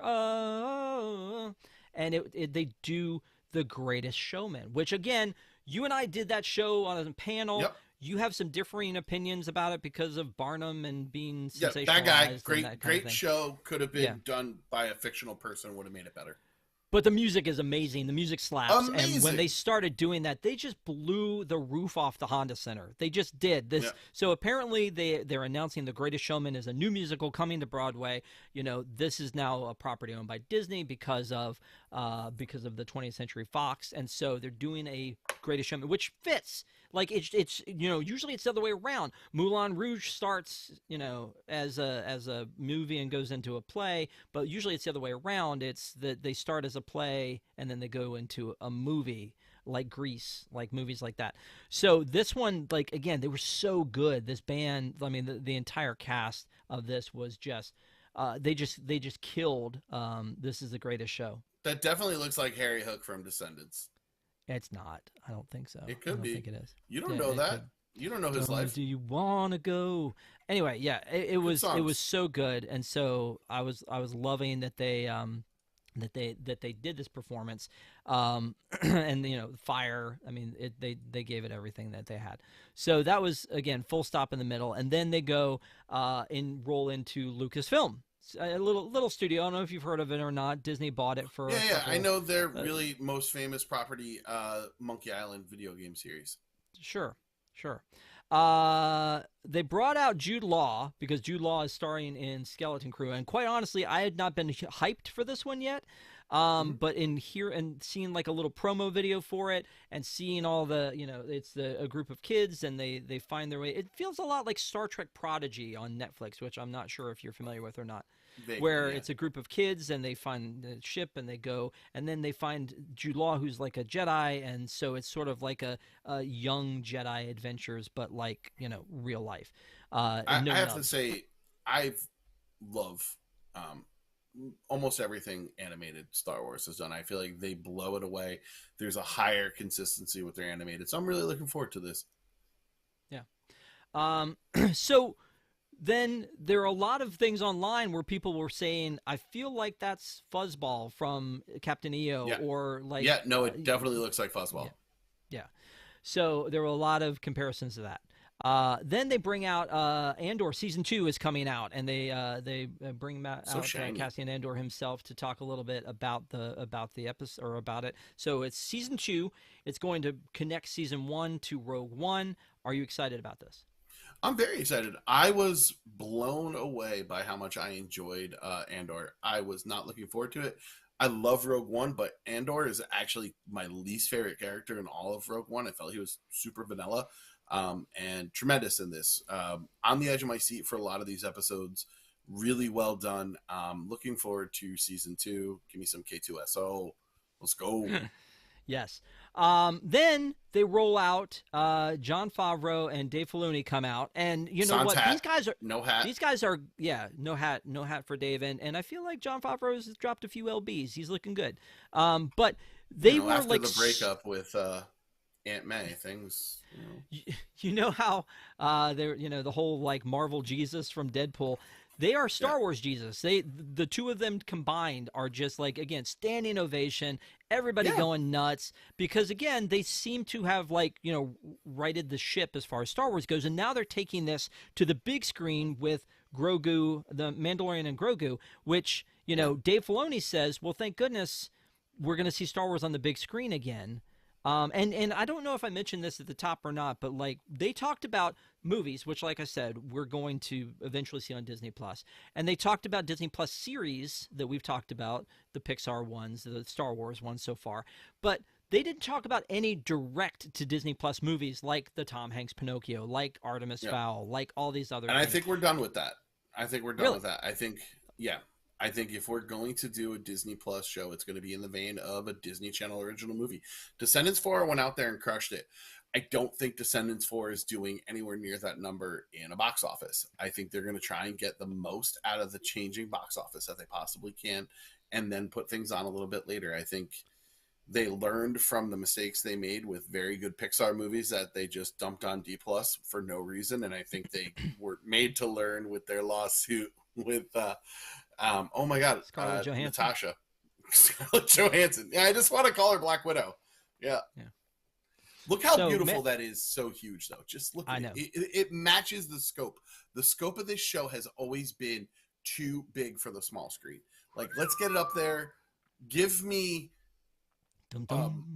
and they do The Greatest Showman, which again, you and I did that show on a panel. Yep. You have some differing opinions about it because of Barnum and being sensationalized. Yeah, that guy, great show, could have been done by a fictional person, would have made it better. But the music is amazing. The music slaps. Amazing. And when they started doing that, they just blew the roof off the Honda Center. They just did this. Yeah. So apparently they're announcing The Greatest Showman is a new musical coming to Broadway. This is now a property owned by Disney because of the 20th Century Fox. And so they're doing a Greatest Showman, which fits. Like it's usually it's the other way around. Moulin Rouge starts as a movie and goes into a play, but usually it's the other way around. It's that they start as a play and then they go into a movie, like Grease, like movies like that. So this one, like, again, they were so good. This band, I mean, the entire cast of this was just they just killed. This is the greatest show. That definitely looks like Harry Hook from Descendants. It's not. I don't think so. It could be. I don't think it is. You don't know that. You don't know his life. Do you want to go? Anyway, yeah, it was so good, and so I was loving that they did this performance, and fire. I mean, they gave it everything that they had. So that was, again, full stop in the middle, and then they go roll into Lucasfilm. A little studio. I don't know if you've heard of it or not. Disney bought it for. Yeah. I know their really most famous property, Monkey Island video game series. Sure. They brought out Jude Law because Jude Law is starring in Skeleton Crew, and quite honestly, I had not been hyped for this one yet. But in here and seeing like a little promo video for it and seeing all the, it's a group of kids and they find their way. It feels a lot like Star Trek Prodigy on Netflix, which I'm not sure if you're familiar with or not. Vaguely, where it's a group of kids and they find the ship and they go and then they find Jude Law, who's like a Jedi, and so it's sort of like a young Jedi adventures, but like real life. I have to say, I love almost everything animated Star Wars has done. I feel like they blow it away. There's a higher consistency with their animated, so I'm really looking forward to this. Yeah. So. Then there are a lot of things online where people were saying, I feel like that's Fuzzball from Captain EO, or like... Yeah, no, it definitely looks like Fuzzball. Yeah. So there were a lot of comparisons to that. Then they bring out Andor Season 2 is coming out, and they bring out Cassian Andor himself to talk a little bit about the episode, or about it. So it's Season 2. It's going to connect Season 1 to Rogue One. Are you excited about this? I'm very excited. I was blown away by how much I enjoyed Andor. I was not looking forward to it. I love Rogue One, but Andor is actually my least favorite character in all of Rogue One. I felt he was super vanilla and tremendous in this. On the edge of my seat for a lot of these episodes. Really well done. Looking forward to Season 2. Give me some K2SO. Let's go. Yes. Then they roll out Jon Favreau and Dave Filoni come out, and you know what? Hat. These guys are no hat. These guys are no hat for Dave, and I feel like Jon Favreau's dropped a few lbs. He's looking good. But they were after like the breakup with Aunt May, things. You know how they're the whole like Marvel Jesus from Deadpool. They are Star Wars Jesus. The two of them combined are just like, again, standing ovation, everybody going nuts, because again, they seem to have, like, you know, righted the ship as far as Star Wars goes, and now they're taking this to the big screen with Grogu, the Mandalorian and Grogu, which, you know, Dave Filoni says, well, thank goodness we're going to see Star Wars on the big screen again. And I don't know if I mentioned this at the top or not, but like they talked about movies, which, like I said, we're going to eventually see on Disney Plus, and they talked about Disney Plus series that we've talked about, the Pixar ones, the Star Wars ones so far, but they didn't talk about any direct to Disney Plus movies like the Tom Hanks Pinocchio, like Artemis Fowl, like all these other. And things. I think we're done with that. I think we're done with that. I think if we're going to do a Disney Plus show, it's going to be in the vein of a Disney Channel original movie. Descendants 4 went out there and crushed it. I don't think Descendants 4 is doing anywhere near that number in a box office. I think they're going to try and get the most out of the changing box office that they possibly can, and then put things on a little bit later. I think they learned from the mistakes they made with very good Pixar movies that they just dumped on D Plus for no reason. And I think they were made to learn with their lawsuit with, oh my God, Scarlett Johansson. Natasha. Scarlett Johansson. Yeah, I just want to call her Black Widow. Yeah. Look how beautiful that is. So huge, though. Just look at it. It matches the scope. The scope of this show has always been too big for the small screen. Like, let's get it up there. Give me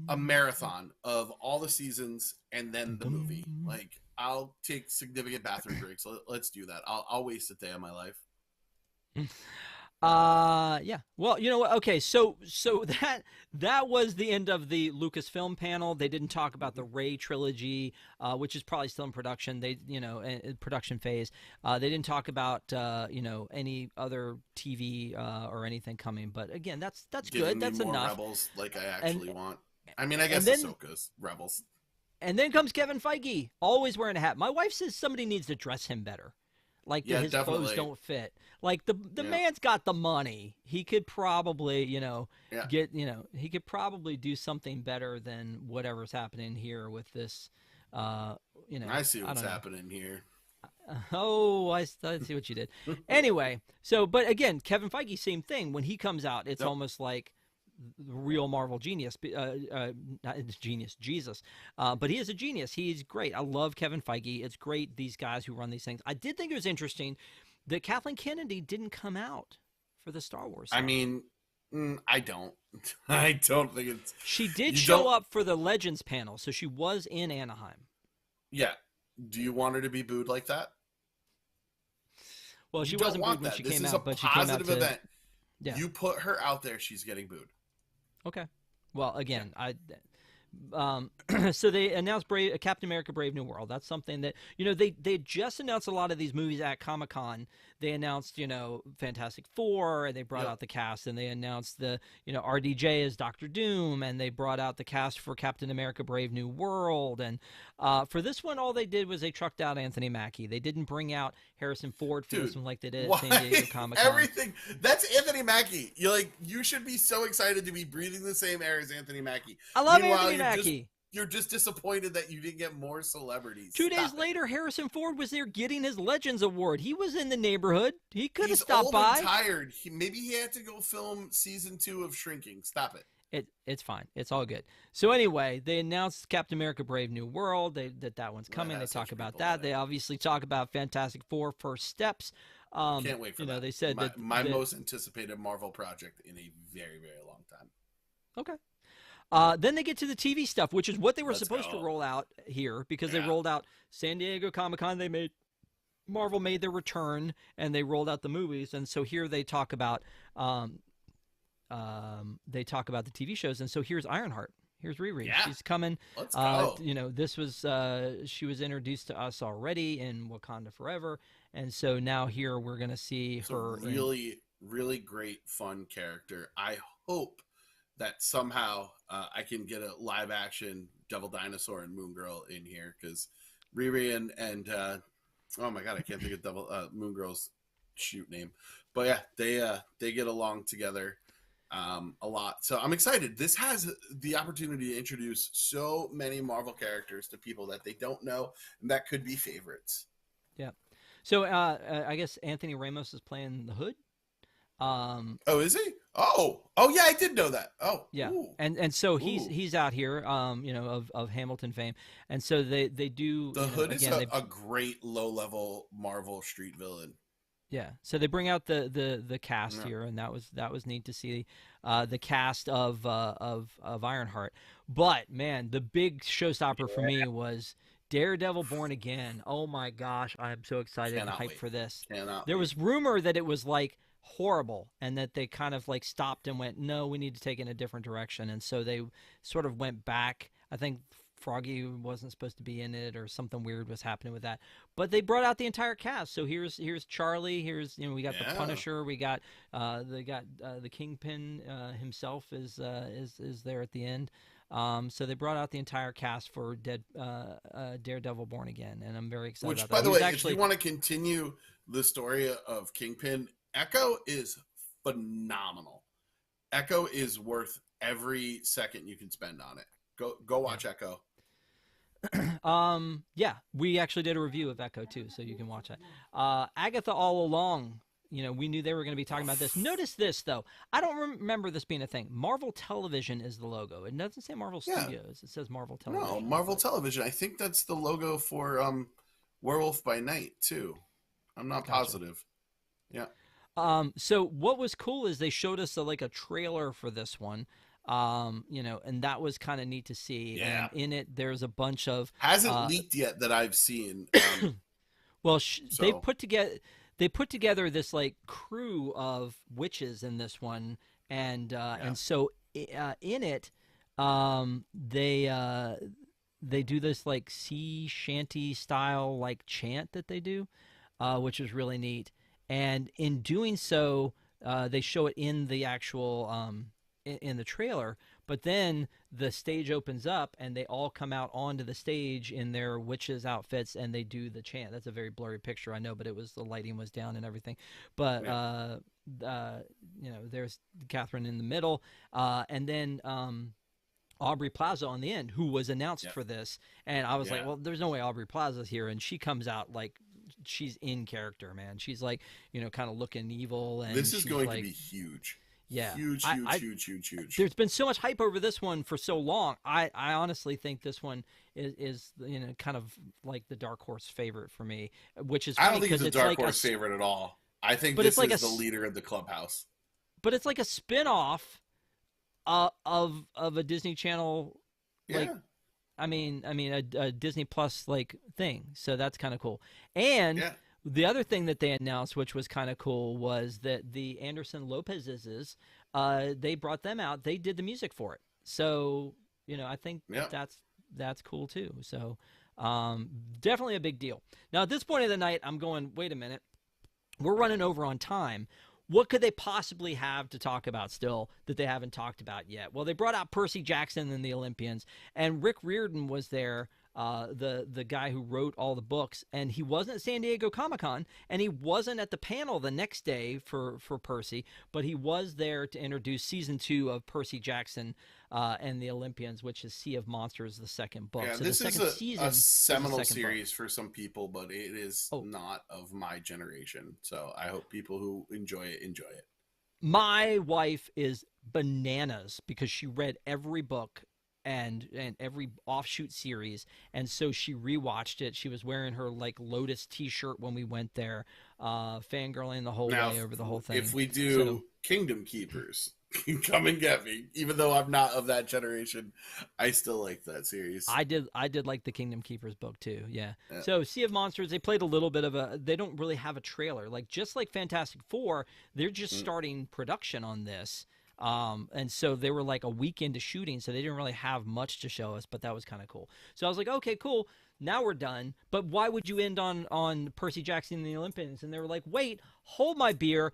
a marathon of all the seasons and then the movie. Like, I'll take significant bathroom breaks. Let's do that. I'll waste a day of my life. Yeah. Well, you know what? Okay, so that was the end of the Lucasfilm panel. They didn't talk about the Rey trilogy, which is probably still in production. They, you know, in production phase. They didn't talk about you know, any other TV or anything coming. But again, that's good. That's more enough. Rebels, like I actually want. I mean, I guess Ahsoka's Rebels. And then comes Kevin Feige, always wearing a hat. My wife says somebody needs to dress him better. Like, his clothes don't fit. Like, the man's got the money. He could probably, you know, he could probably do something better than whatever's happening here with this, you know. I see what's happening here. Oh, I see what you did. Anyway, but again, Kevin Feige, same thing. When he comes out, it's almost like the real Marvel genius, not genius, Jesus. But he is a genius. He's great. I love Kevin Feige. It's great, these guys who run these things. I did think it was interesting that Kathleen Kennedy didn't come out for the Star Wars stuff. I mean, I don't think it's... She did show up for the Legends panel, so she was in Anaheim. Yeah. Do you want her to be booed like that? Well, she wasn't booed when she came out, but she came out to... This is a positive event. Yeah. You put her out there, she's getting booed. Okay. Well, again, so they announced Captain America: Brave New World. That's something that, you know, they just announced a lot of these movies at Comic-Con. They announced, you know, Fantastic Four, and they brought out the cast, and they announced the, you know, RDJ as Doctor Doom, and they brought out the cast for Captain America: Brave New World. And for this one, all they did was they trucked out Anthony Mackie. They didn't bring out Harrison Ford for this one like they did at San Diego Comic-Con. Everything. That's Anthony Mackie. You should be so excited to be breathing the same air as Anthony Mackie. I love Anthony Mackie. You're just disappointed that you didn't get more celebrities. 2 days later, Harrison Ford was there getting his Legends Award. He was in the neighborhood. He could have stopped by. He's old and tired. Maybe he had to go film season 2 of Shrinking. Stop it. It's fine. It's all good. So anyway, they announced Captain America: Brave New World. That one's coming. They talk about that. They obviously talk about Fantastic Four: First Steps. Can't wait for that. They said my most anticipated Marvel project in a very, very long time. Okay. Then they get to the TV stuff, which is what they were supposed to roll out here, because they rolled out San Diego Comic-Con. Marvel made their return, and they rolled out the movies. And so here they talk about the TV shows. And so here's Ironheart. Here's Riri. Yeah. She's coming. Let's go. You know, this was she was introduced to us already in Wakanda Forever, and so now here we're gonna see her. A really, really great, fun character. I hope that somehow I can get a live action Devil Dinosaur and Moon Girl in here, because Riri and oh my God, I can't think of Moon Girl's shoot name, but yeah, they get along together a lot. So I'm excited. This has the opportunity to introduce so many Marvel characters to people that they don't know and that could be favorites. Yeah. So I guess Anthony Ramos is playing the Hood. Oh, is he? Oh, yeah, I did know that. Oh, Yeah, ooh, and so ooh. he's out here, of Hamilton fame, and so they do, The Hood is again, they a great low level Marvel street villain. yeah, so they bring out the cast Yeah. here, and that was neat to see, the cast of Ironheart. But man, the big showstopper for me was Daredevil Born Again. Oh my gosh, I am so excited and Cannot hyped wait. for this. Cannot There wait. was rumor that it was like horrible, and that they kind of like stopped and went, no, we need to take it in a different direction, and so they sort of went back. I think Froggy wasn't supposed to be in it, or something weird was happening with that. But they brought out the entire cast. So here's Charlie. Here's, we got the Yeah. Punisher. We got the Kingpin himself is there at the end. So they brought out the entire cast for Daredevil Born Again, and I'm very excited Which, about by that. the way, Actually, if you want to continue the story of Kingpin, Echo is phenomenal. Echo is worth every second you can spend on it. Go watch yeah. Echo. Yeah, we actually did a review of Echo too, so you can watch that. Agatha All Along, we knew they were going to be talking about this. Notice this though, I don't remember this being a thing. Marvel Television is the logo. It doesn't say Marvel Yeah. Studios. It says Marvel Television. No, Marvel Television. I think that's the logo for Werewolf by Night too. I'm not Gotcha. positive. Yeah. So what was cool is they showed us a trailer for this one. And that was kind of neat to see. Yeah. And in it, there's a bunch of Hasn't leaked yet that I've seen. well, so they put together this like crew of witches in this one, and so in it, they do this like sea shanty style like chant that they do, which is really neat. And in doing so, they show it in the actual in the trailer. But then the stage opens up, and they all come out onto the stage in their witches outfits, and they do the chant. That's a very blurry picture, I know, but the lighting was down and everything. But there's Catherine in the middle, and then Aubrey Plaza on the end, who was announced for this. And I was like, well, there's no way Aubrey Plaza's here. And she comes out like she's in character, man. She's like, kind of looking evil. And this is going like, to be huge. Yeah. Huge. There's been so much hype over this one for so long. I honestly think this one is kind of like the dark horse favorite for me, which is funny. I don't think it's a dark like horse favorite at all. I think this is the leader of the clubhouse. But it's like a spin-off of a Disney Channel, like, I mean a Disney Plus like thing. So that's kind of cool. And the other thing that they announced, which was kind of cool, was that the Anderson Lopez's, they brought them out. They did the music for it. So I think that's cool too. So definitely a big deal. Now at this point of the night, I'm going, wait a minute, we're running over on time. What could they possibly have to talk about still that they haven't talked about yet? Well, they brought out Percy Jackson and the Olympians, and Rick Riordan was there, the guy who wrote all the books, and he wasn't at San Diego Comic-Con, and he wasn't at the panel the next day for Percy, but he was there to introduce season 2 of Percy Jackson and the Olympians, which is Sea of Monsters, the second book. Yeah, so this the second is a seminal series book for some people, but it is not of my generation. So I hope people who enjoy it. My wife is bananas because she read every book and every offshoot series, and so she rewatched it. She was wearing her like Lotus t-shirt when we went there, fangirling the whole way over the whole thing. If we do Kingdom Keepers, come and get me. Even though I'm not of that generation, I still like that series. I did like the Kingdom Keepers book too. Yeah. So Sea of Monsters, they played a little bit of they don't really have a trailer. Like just like Fantastic Four, they're just starting production on this. And so they were like a week into shooting, so they didn't really have much to show us, but that was kind of cool. So I was like, okay, cool. Now we're done. But why would you end on Percy Jackson and the Olympians? And they were like, wait, hold my beer.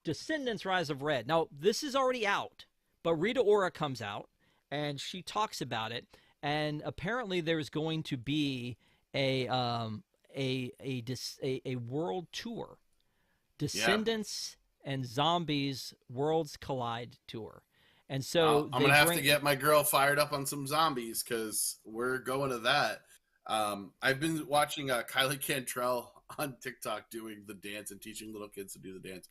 Descendants Rise of Red. Now, this is already out, but Rita Ora comes out, and she talks about it, and apparently there's going to be a world tour. Descendants and Zombies Worlds Collide tour. And so I'm going to have to get my girl fired up on some zombies because we're going to that. I've been watching Kylie Cantrell on TikTok doing the dance and teaching little kids to do the dance.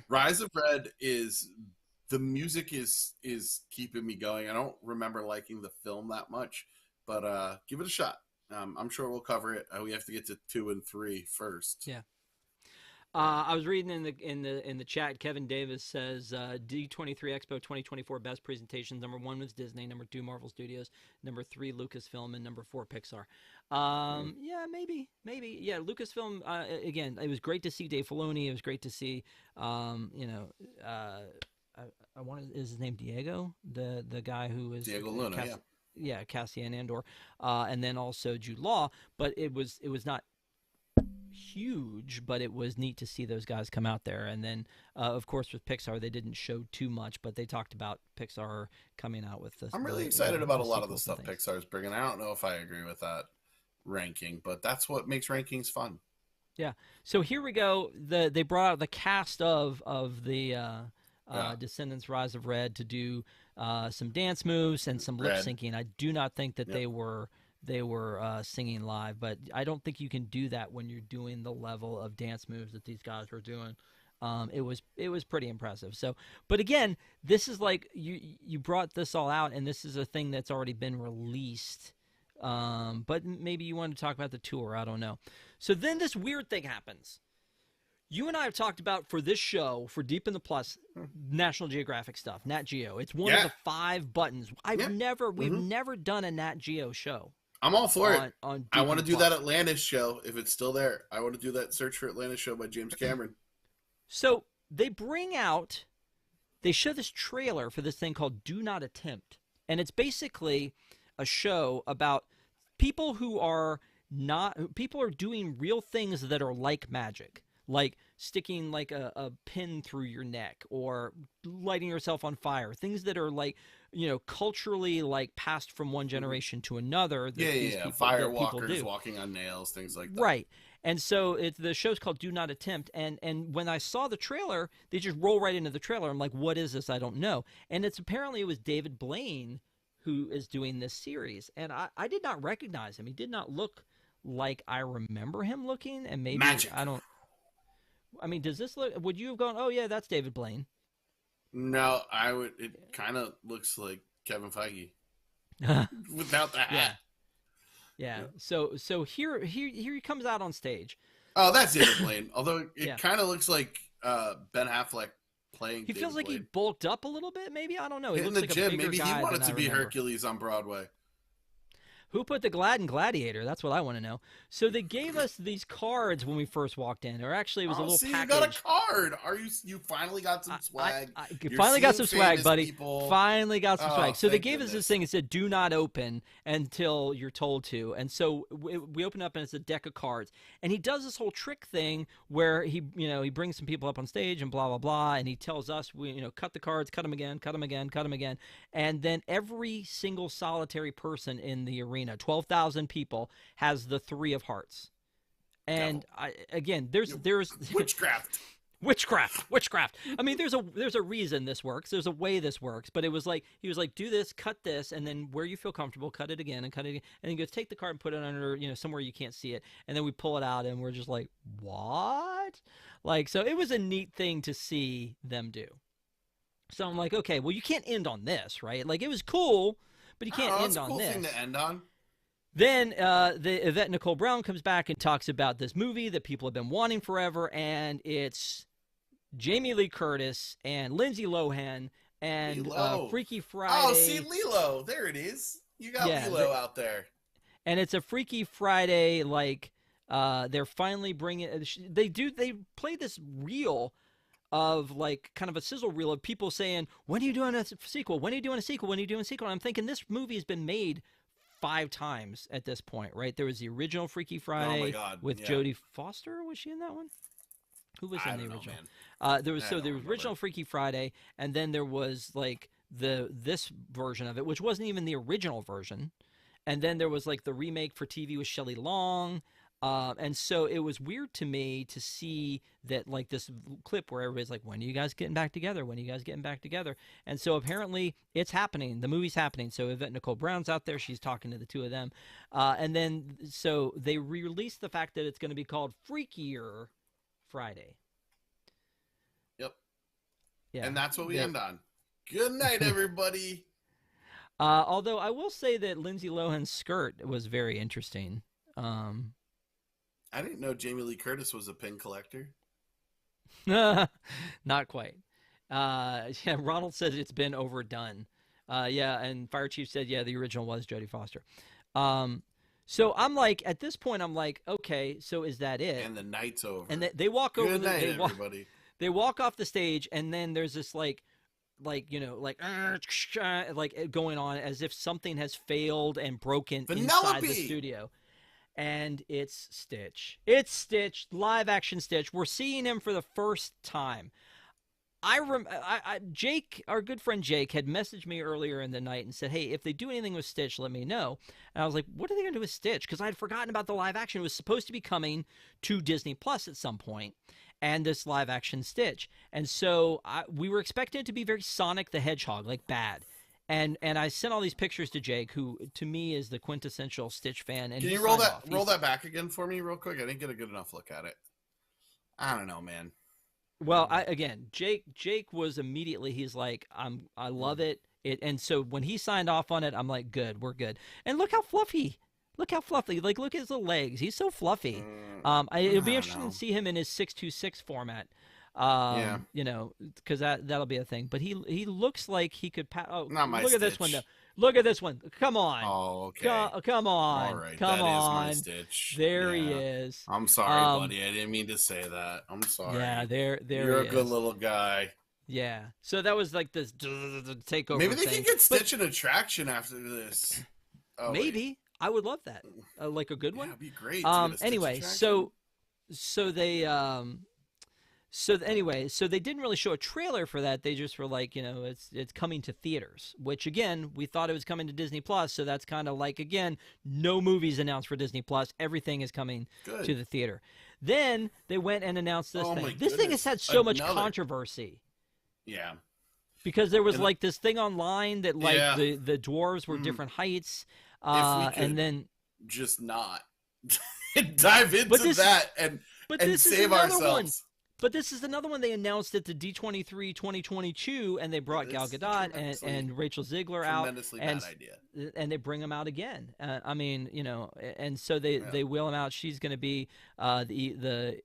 Rise of Red is the music is keeping me going. I don't remember liking the film that much, but give it a shot. I'm sure we'll cover it. We have to get to 2 and 3 first. Yeah. I was reading in the chat. Kevin Davis says D23 Expo 2024 best presentations. Number 1 was Disney. Number 2 Marvel Studios. Number 3 Lucasfilm, and number 4 Pixar. Yeah, maybe. Yeah, Lucasfilm. Again, it was great to see Dave Filoni. It was great to see. I want is his name Diego, the guy who is Diego Luna. Yeah, Cassian Andor, and then also Jude Law. But it was not huge, but it was neat to see those guys come out there. And then of course with Pixar, they didn't show too much, but they talked about Pixar coming out with this. I'm really excited about a lot of the stuff Pixar's bringing. I don't know if I agree with that ranking, but that's what makes rankings fun. Yeah, so here we go. They brought out the cast of the Descendants Rise of Red to do some dance moves and some lip syncing. I do not think that they were singing live, but I don't think you can do that when you're doing the level of dance moves that these guys were doing. It was pretty impressive. So, but again, this is like you brought this all out, and this is a thing that's already been released. But maybe you want to talk about the tour. I don't know. So then this weird thing happens. You and I have talked about for this show, for Deep in the Plus, National Geographic stuff, Nat Geo. It's one of the 5 buttons. We've never done a Nat Geo show. I'm all for it. I want to do that Atlantis show if it's still there. I want to do that Search for Atlantis show by James Cameron. So they show this trailer for this thing called Do Not Attempt. And it's basically a show about people who are doing real things that are like magic. Like sticking like a pin through your neck or lighting yourself on fire. Things that are like, culturally like passed from one generation to another. Firewalkers walking on nails, things like that. Right. And so the show's called Do Not Attempt. And when I saw the trailer, they just roll right into the trailer. I'm like, what is this? I don't know. And it was David Blaine who is doing this series. And I did not recognize him. He did not look like I remember him looking. And maybe magic. Does this look? Would you have gone? Oh yeah, that's David Blaine. No, I would. It kind of looks like Kevin Feige without the hat. Yeah. So here he comes out on stage. Oh, that's David Blaine. Although it kind of looks like Ben Affleck playing. He feels like Blaine. He bulked up a little bit. Maybe I don't know. He in looks the like gym. A bigger Maybe guy he wanted than to be remember. Hercules on Broadway. Who put the Gladiator? That's what I want to know. So they gave us these cards when we first walked in, or actually it was a little package. You got a card. You finally got some swag? Finally got some swag, buddy. People. Finally got some swag. So they gave us this thing. It said, "Do not open until you're told to." And so we open up, and it's a deck of cards. And he does this whole trick thing where he brings some people up on stage and blah blah blah, and he tells us, cut the cards, cut them again, cut them again, cut them again, and then every single solitary person in the arena. 12,000 people has the 3 of hearts, and there's witchcraft. I mean, there's a reason this works. There's a way this works, but it was like he was like, do this, cut this, and then where you feel comfortable, cut it again and cut it again, and he goes, take the card and put it under somewhere you can't see it, and then we pull it out and we're just like, what? Like, so it was a neat thing to see them do. So I'm like, okay, well, you can't end on this, right? Like, it was cool, but you can't end on this. It's a cool thing to end on. Then the Yvette Nicole Brown comes back and talks about this movie that people have been wanting forever, and it's Jamie Lee Curtis and Lindsay Lohan and Freaky Friday. Oh, see, Lilo. There it is. You got Lilo out there. And it's a Freaky Friday, like, they're finally bringing... They play this reel of, like, kind of a sizzle reel of people saying, when are you doing a sequel? When are you doing a sequel? When are you doing a sequel? And I'm thinking, this movie has been made 5 times at this point, right? There was the original Freaky Friday with Jodie Foster. Was she in that one? Who was in the original? There was the original Freaky Friday, and then there was like this version of it, which wasn't even the original version, and then there was like the remake for TV with Shelley Long. And so it was weird to me to see that, like, this clip where everybody's like, when are you guys getting back together? When are you guys getting back together? And so apparently it's happening. The movie's happening. So Yvette Nicole Brown's out there. She's talking to the two of them. And then so they released the fact that it's going to be called Freakier Friday. Yep. Yeah. And that's what we end on. Good night, everybody. Although I will say that Lindsay Lohan's skirt was very interesting. I didn't know Jamie Lee Curtis was a pin collector. Not quite. Yeah, Ronald said it's been overdone. Yeah, and Fire Chief said, yeah, the original was Jodie Foster. So I'm like, at this point, I'm like, okay, so is that it? And the night's over. And they walk over. Good night, everybody. They walk off the stage, and then there's this like going on as if something has failed and broken inside the studio. And it's Stitch. It's Stitch, live action Stitch. We're seeing him for the first time. Jake, our good friend Jake, had messaged me earlier in the night and said, hey, if they do anything with Stitch, let me know. And I was like, what are they going to do with Stitch? Because I had forgotten about the live action. It was supposed to be coming to Disney Plus at some point, and this live action Stitch. And so we were expecting it to be very Sonic the Hedgehog, like bad. And I sent all these pictures to Jake, who to me is the quintessential Stitch fan. And can you roll that back again for me real quick? I didn't get a good enough look at it. I don't know, man. Well, Jake was immediately, he's like, I love it. And so when he signed off on it, I'm like, good, we're good. And look how fluffy. Like, look at his little legs. He's so fluffy. It'll be interesting to see him in his 626 format. Yeah. You know, because that'll be a thing. But he looks like he could. Not my look Stitch. At this one though. Look at this one. Come on. Oh, okay. Come on. All right. Come that on. is my Stitch. There he is. I'm sorry, buddy. I didn't mean to say that. I'm sorry. Yeah, there. You're a good little guy. Yeah. So that was like this takeover. Maybe they thing. can get Stitch an attraction after this. Oh, maybe. Wait. I would love that. Like a good one. Yeah, it'd be great. Anyway, so they didn't really show a trailer for that. They just were like, you know, it's coming to theaters, which again, we thought it was coming to Disney Plus. So that's kind of like, again, no movies announced for Disney Plus. Everything is coming to the theater. Then they went and announced this thing. This thing has had so much controversy. Yeah. Because there was like this thing online that like the dwarves were different heights. And then just not dive into that and save ourselves. But this is another one they announced at the D23 2022, and they brought Gal Gadot and Rachel Ziegler out. Tremendously bad idea. And they bring them out again. I mean, you know, and so they wheel them out. She's going to be the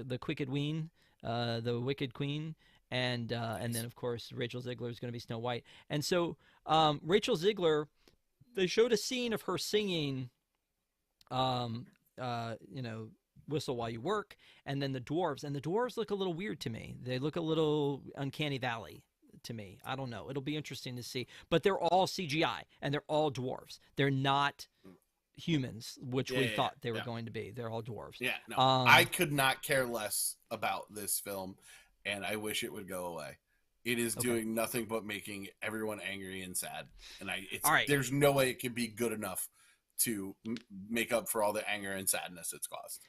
Wicked Queen, the Wicked Queen, and then of course Rachel Ziegler is going to be Snow White. And so Rachel Ziegler, they showed a scene of her singing, you know, Whistle While You Work, and then the dwarves look a little weird to me. They look a little Uncanny Valley to me. I don't know. It'll be interesting to see. But they're all CGI, and they're all dwarves. They're not humans, which we thought they were going to be. They're all dwarves. Yeah, no. I could not care less about this film, and I wish it would go away. It is doing nothing but making everyone angry and sad. And there's no way it can be good enough to make up for all the anger and sadness it's caused.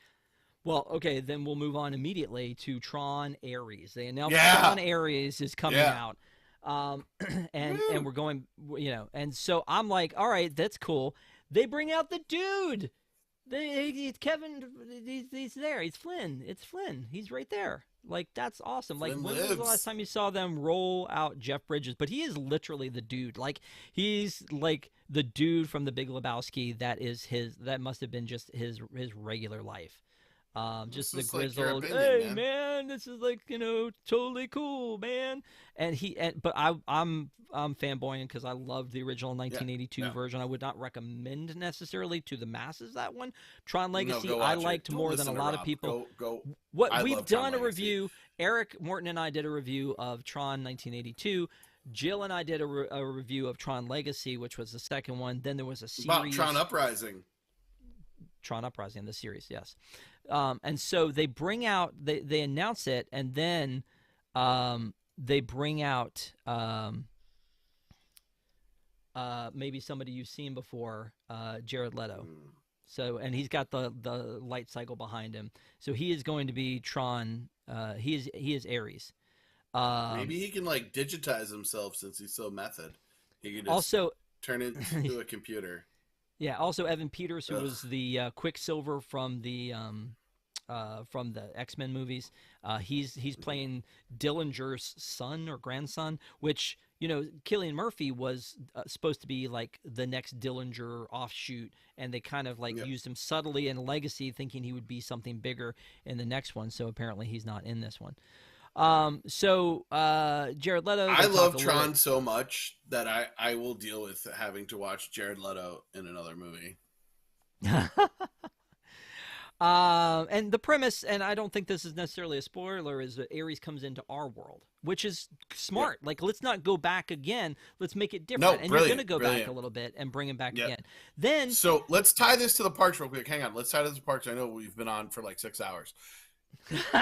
Well, okay, then we'll move on immediately to Tron Ares. They announced Tron Ares is coming out. And we're going, you know, and so I'm like, all right, that's cool. They bring out the dude. Kevin, he's there. He's Flynn. It's Flynn. He's right there. Like, that's awesome. Like, when was the last time you saw them roll out Jeff Bridges? But he is literally the dude. Like, he's like the dude from The Big Lebowski. That must have been just his regular life. Just the grizzled, like hey man, this is like, you know, totally cool, man. But I'm fanboying because I loved the original 1982 version. I would not recommend necessarily to the masses that one. Tron Legacy I liked more than a lot of people. We've done a review. Eric Morton and I did a review of Tron 1982. Jill and I did a review of Tron Legacy, which was the second one. Then there was a series about Tron Uprising, the series, yes. And so they bring out, they announce it, and then they bring out maybe somebody you've seen before, Jared Leto. So, and he's got the light cycle behind him. So he is going to be Tron. He is Ares. Maybe he can like digitize himself since he's so method. He can just Also turn into a computer. Yeah. Also, Evan Peters, who Ugh. was the Quicksilver from the X-Men movies, he's playing Dillinger's son or grandson, which, Cillian Murphy was supposed to be like the next Dillinger offshoot, and they kind of like Yep. used him subtly in Legacy, thinking he would be something bigger in the next one. So apparently he's not in this one. Jared Leto. I love Tron so much that I will deal with having to watch Jared Leto in another movie. And the premise, and I don't think this is necessarily a spoiler, is that Ares comes into our world, which is smart. Like, let's not go back again. Let's make it different. No, and brilliant, you're going to go brilliant. back a little bit and bring him back Yep. again. Then, So let's tie this to the parks real quick. Hang on. Let's tie this to the parks. I know we've been on for like 6 hours.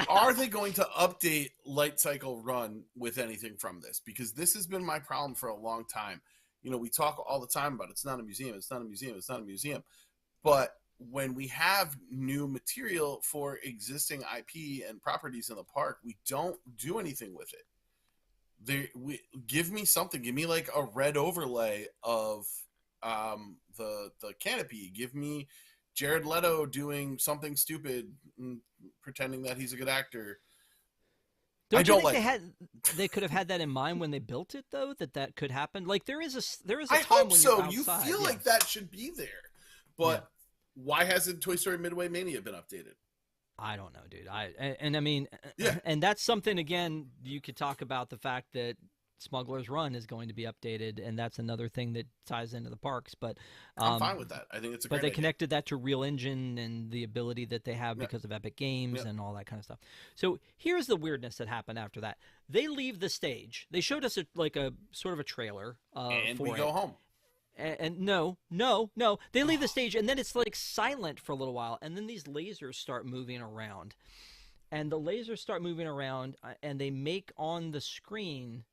Are they going to update Light Cycle Run with anything from this? Because this has been my problem for a long time. We talk all the time about it's not a museum, it's not a museum, it's not a museum. But when we have new material for existing IP and properties in the park, we don't do anything with it. Give me something. Give me like a red overlay of the canopy. Give me Jared Leto doing something stupid, pretending that he's a good actor. don't you think they could have had that in mind when they built it, though? That could happen. Like there is a I time hope when so. you're outside. You feel like that should be there, but why hasn't Toy Story Midway Mania been updated? I don't know, dude. I mean, Yeah. and that's something, again, you could talk about the fact that Smuggler's Run is going to be updated, and that's another thing that ties into the parks. But I'm fine with that. I think it's a great But they idea. connected that to Real Engine and the ability that they have because of Epic Games and all that kind of stuff. So here's the weirdness that happened after that. They leave the stage. They showed us a sort of a trailer and for we go home. And no, they leave the stage, and then it's like silent for a little while, and then these lasers start moving around, and the lasers start moving around, and they make on the screen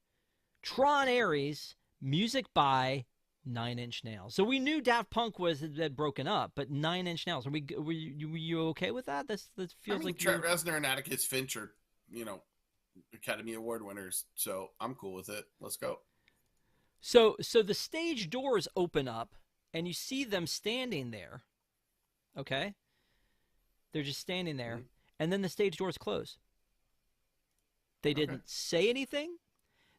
Tron Ares, music by 9 Inch Nails. So we knew Daft Punk had broken up, but 9 Inch Nails. Were you okay with that? That feels like Trent Reznor and Atticus Finch are, Academy Award winners, so I'm cool with it. Let's go. So the stage doors open up, and you see them standing there. Okay, they're just standing there, and then the stage doors close. They didn't say anything.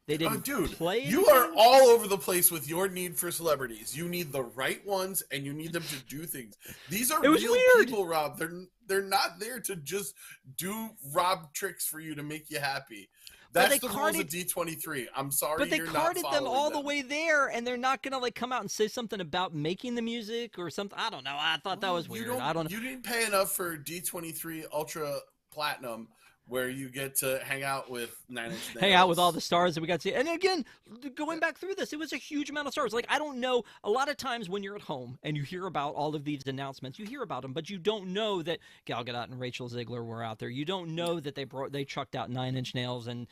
They didn't play anything. You are all over the place with your need for celebrities. You need the right ones, and you need them to do things. These are real people, Rob. They're not there to just do Rob tricks for you to make you happy. That's the rules of D23. I'm sorry, but they carted them all the way there, and they're not gonna come out and say something about making the music or something. I don't know. I thought that was weird. I don't know. You didn't pay enough for D23 Ultra Platinum, where you get to hang out with 9 Inch Nails. Hang out with all the stars that we got to see. And again, going back through this, it was a huge amount of stars. Like, I don't know, a lot of times when you're at home and you hear about all of these announcements, you hear about them, but you don't know that Gal Gadot and Rachel Zegler were out there. You don't know that they chucked out 9 Inch Nails and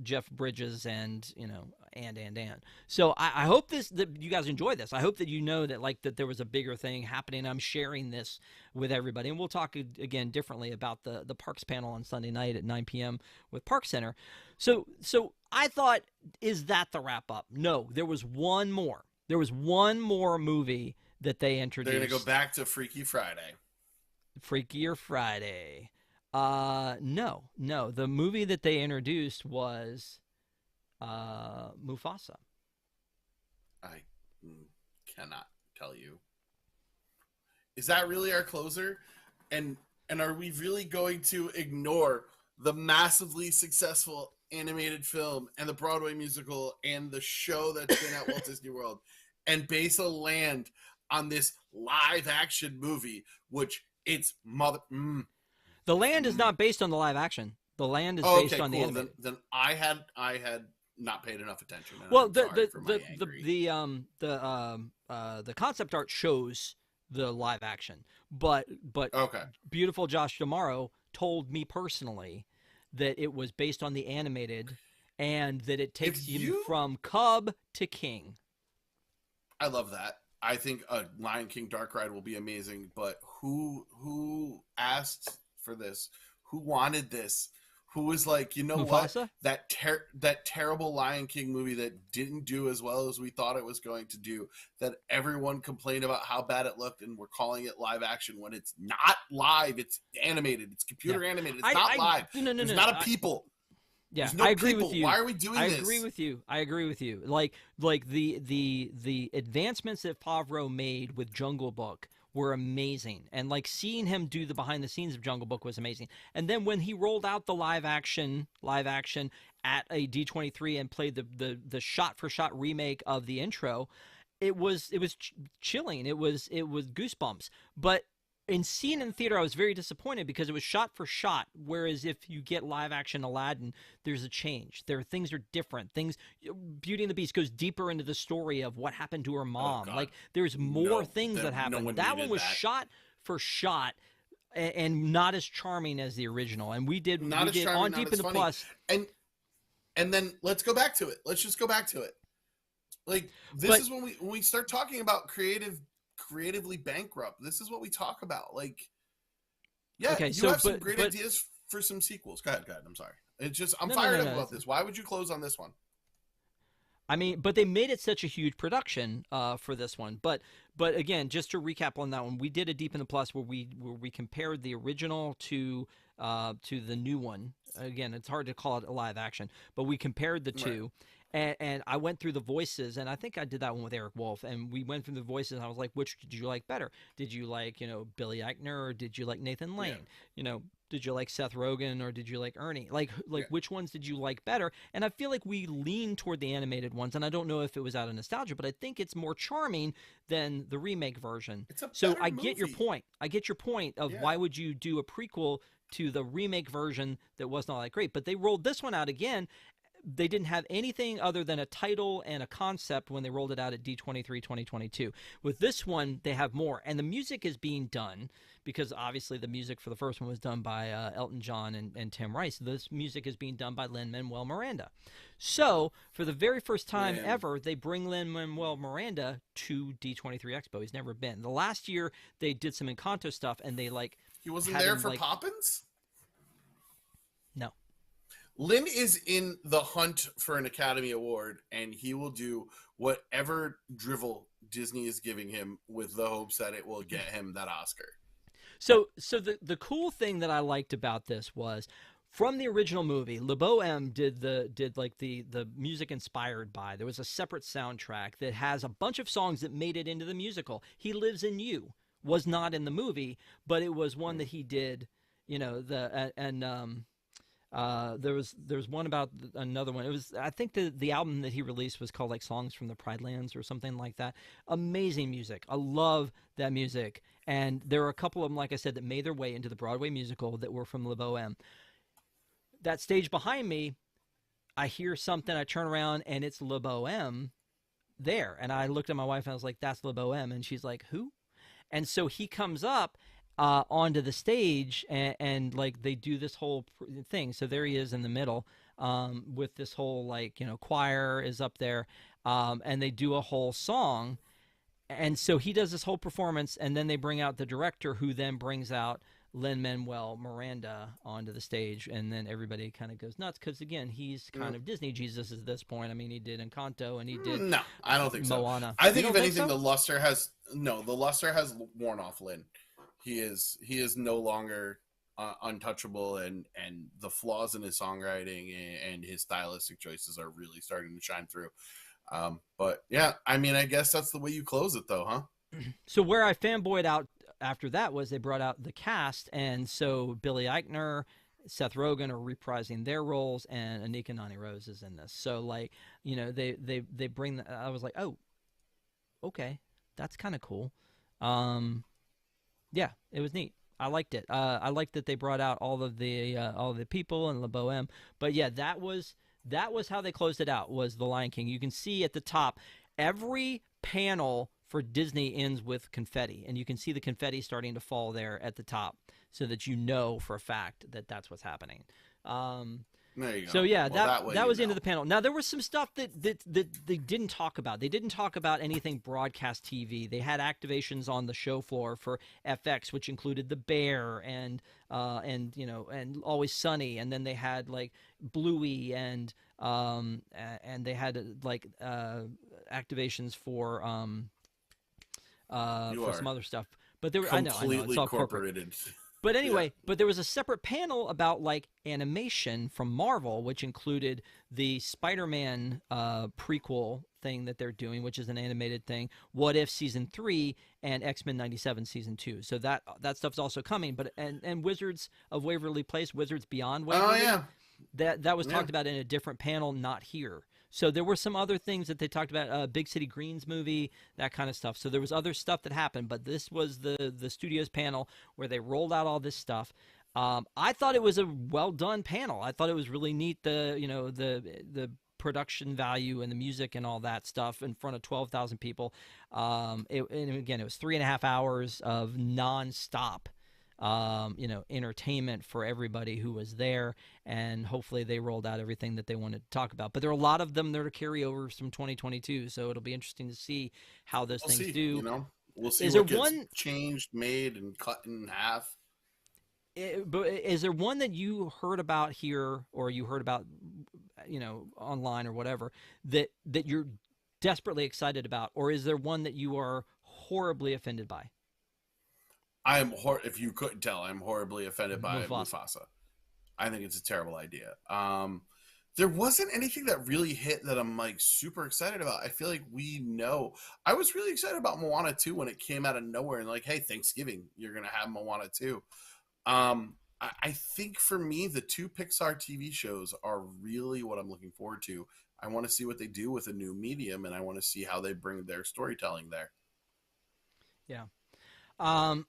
Jeff Bridges and, and. So I hope that you guys enjoy this. I hope that you know that there was a bigger thing happening. I'm sharing this with everybody, and we'll talk again differently about the Parks panel on Sunday night at 9 p.m. with Park Center. So I thought, is that the wrap up? No, there was one more. There was one more movie that they introduced. They're gonna go back to Freaky Friday. Freakier Friday. No. The movie that they introduced was Mufasa. I cannot tell you. Is that really our closer? And are we really going to ignore the massively successful animated film and the Broadway musical and the show that's been at Walt Disney World and base a land on this live action movie, which it's The land is not based on the live action. The land is based on the animated. Then I had not paid enough attention. Well, the concept art shows the live action, but beautiful Josh D'Amaro told me personally that it was based on the animated, and that it takes you from cub to king. I love that. I think a Lion King dark ride will be amazing, but who asked for this? Who wanted this? Who was like, you know what? Mufasa? That terrible Lion King movie that didn't do as well as we thought it was going to do, that everyone complained about how bad it looked, and we're calling it live action when it's not live. It's animated. It's computer animated. It's not live. No, There's not a people. Yeah, no I agree people. with you. Why are we doing this? I agree with you. I agree with you. Like the advancements that Favreau made with Jungle Book were amazing, and like seeing him do the behind the scenes of Jungle Book was amazing. And then when he rolled out the live action at a D23 and played the shot for shot remake of the intro, it was chilling. It was goosebumps. But in seeing it in theater, I was very disappointed because it was shot for shot. Whereas if you get live action Aladdin, there's a change. Things are different. Beauty and the Beast goes deeper into the story of what happened to her mom. Like there's more things that happen. That one was shot for shot and not as charming as the original. And we did on Deep in the Plus. And then let's go back to it. Let's just go back to it. Like this is when we start talking about creatively bankrupt. This is what we talk about. Like, yeah, okay, you have some great ideas for some sequels. Go ahead. I'm sorry. It's just I'm fired up about this. Why would you close on this one? I mean, but they made it such a huge production for this one. But again, just to recap on that one, we did a Deep in the Plus where we compared the original to the new one. Again, it's hard to call it a live action, but we compared the two. And I went through the voices, and I think I did that one with Eric Wolf, and we went through the voices, and I was like, which did you like better? Did you like, Billy Eichner, or did you like Nathan Lane? Yeah. Did you like Seth Rogen, or did you like Ernie? Like which ones did you like better? And I feel like we lean toward the animated ones, and I don't know if it was out of nostalgia, but I think it's more charming than the remake version. So I get your point. I get your point of why would you do a prequel to the remake version that was not that great? But they rolled this one out again. They didn't have anything other than a title and a concept when they rolled it out at D23 2022. With this one, they have more. And the music is being done because obviously the music for the first one was done by Elton John and Tim Rice. This music is being done by Lin-Manuel Miranda. So for the very first time ever, they bring Lin-Manuel Miranda to D23 Expo. He's never been. The last year, they did some Encanto stuff, and they He wasn't there for Poppins? No. Lynn is in the hunt for an Academy Award, and he will do whatever drivel Disney is giving him with the hopes that it will get him that Oscar. So the cool thing that I liked about this was from the original movie, Le Beau M did the music inspired by. There was a separate soundtrack that has a bunch of songs that made it into the musical. He Lives in You was not in the movie, but it was one that he did, there was one about another one. It was, I think the album that he released was called like Songs from the Pride Lands or something like that. Amazing music. I love that music. And there are a couple of them, like I said, that made their way into the Broadway musical that were from Le Beau M. That stage behind me, I hear something, I turn around, and it's Le Beau M there. And I looked at my wife and I was like, that's Le Beau M. And she's like, who? And so he comes up onto the stage and like they do this whole thing. So there he is in the middle with this whole choir is up there and they do a whole song. And so he does this whole performance, and then they bring out the director, who then brings out Lin-Manuel Miranda onto the stage, and then everybody kind of goes nuts because, again, he's kind of Disney Jesus at this point. I mean, he did Encanto, and he did No, I don't think Moana. So. I think if anything, the luster has worn off Lin. He is no longer untouchable, and the flaws in his songwriting and his stylistic choices are really starting to shine through. But yeah, I mean, I guess that's the way you close it, though, huh? So where I fanboyed out after that was they brought out the cast, and so Billy Eichner, Seth Rogen are reprising their roles, and Anika Noni Rose is in this. So they bring. I was like, oh, okay, that's kind of cool. Yeah, it was neat. I liked it. I liked that they brought out all of the people and Le Beau M. But yeah, that was how they closed it out, was The Lion King. You can see at the top, every panel for Disney ends with confetti, and you can see the confetti starting to fall there at the top so that you know for a fact that that's what's happening. There you go. So yeah, well, that was the end of the panel. Now there was some stuff that they didn't talk about. They didn't talk about anything broadcast TV. They had activations on the show floor for FX, which included the Bear and and Always Sunny, and then they had like Bluey and they had like activations for some other stuff. But there were I know it's all corporate. But anyway, but there was a separate panel about like animation from Marvel, which included the Spider-Man prequel thing that they're doing, which is an animated thing, What If Season 3 and X-Men 97 Season 2. So that stuff's also coming. But and Wizards of Waverly Place, Wizards Beyond Waverly, that was talked about in a different panel, not here. So there were some other things that they talked about, Big City Greens movie, that kind of stuff. So there was other stuff that happened, but this was the studios panel where they rolled out all this stuff. I thought it was a well done panel. I thought it was really neat. The production value and the music and all that stuff in front of 12,000 people. And again, it was 3.5 hours of nonstop entertainment for everybody who was there, and hopefully they rolled out everything that they wanted to talk about. But there are a lot of them that are carryovers from 2022, so it'll be interesting to see how those things do. We'll see what gets changed, made, and cut in half. But is there one that you heard about here, or you heard about, online or whatever, that you're desperately excited about, or is there one that you are horribly offended by? If you couldn't tell, I'm horribly offended by Mufasa. I think it's a terrible idea. There wasn't anything that really hit that I'm like super excited about. I feel like we know. I was really excited about Moana 2 when it came out of nowhere and like, hey, Thanksgiving, you're going to have Moana 2. I think for me, the 2 Pixar TV shows are really what I'm looking forward to. I want to see what they do with a new medium, and I want to see how they bring their storytelling there. Yeah. I'm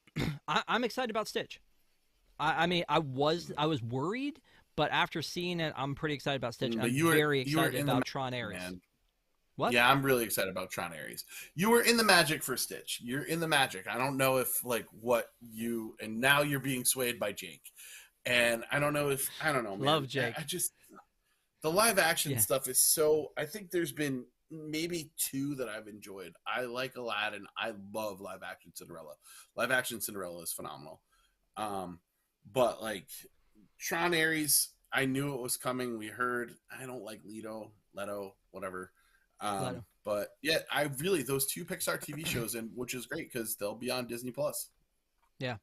excited about Stitch. I was worried, but after seeing it, I'm pretty excited about Stitch. I'm very excited about Tron Ares. Man. What? Yeah, I'm really excited about Tron Ares. You were in the magic for Stitch. You're in the magic. I don't know if and now you're being swayed by Jake. And I don't know, man. Love Jake. The live action stuff is so, I think there's been maybe 2 that I've enjoyed. I like Aladdin. I love live action Cinderella. Live action Cinderella is phenomenal. But like Tron Ares, I knew it was coming. We heard, I don't like Leto, whatever. But yeah, those 2 Pixar TV shows, and which is great because they'll be on Disney Plus. Yeah.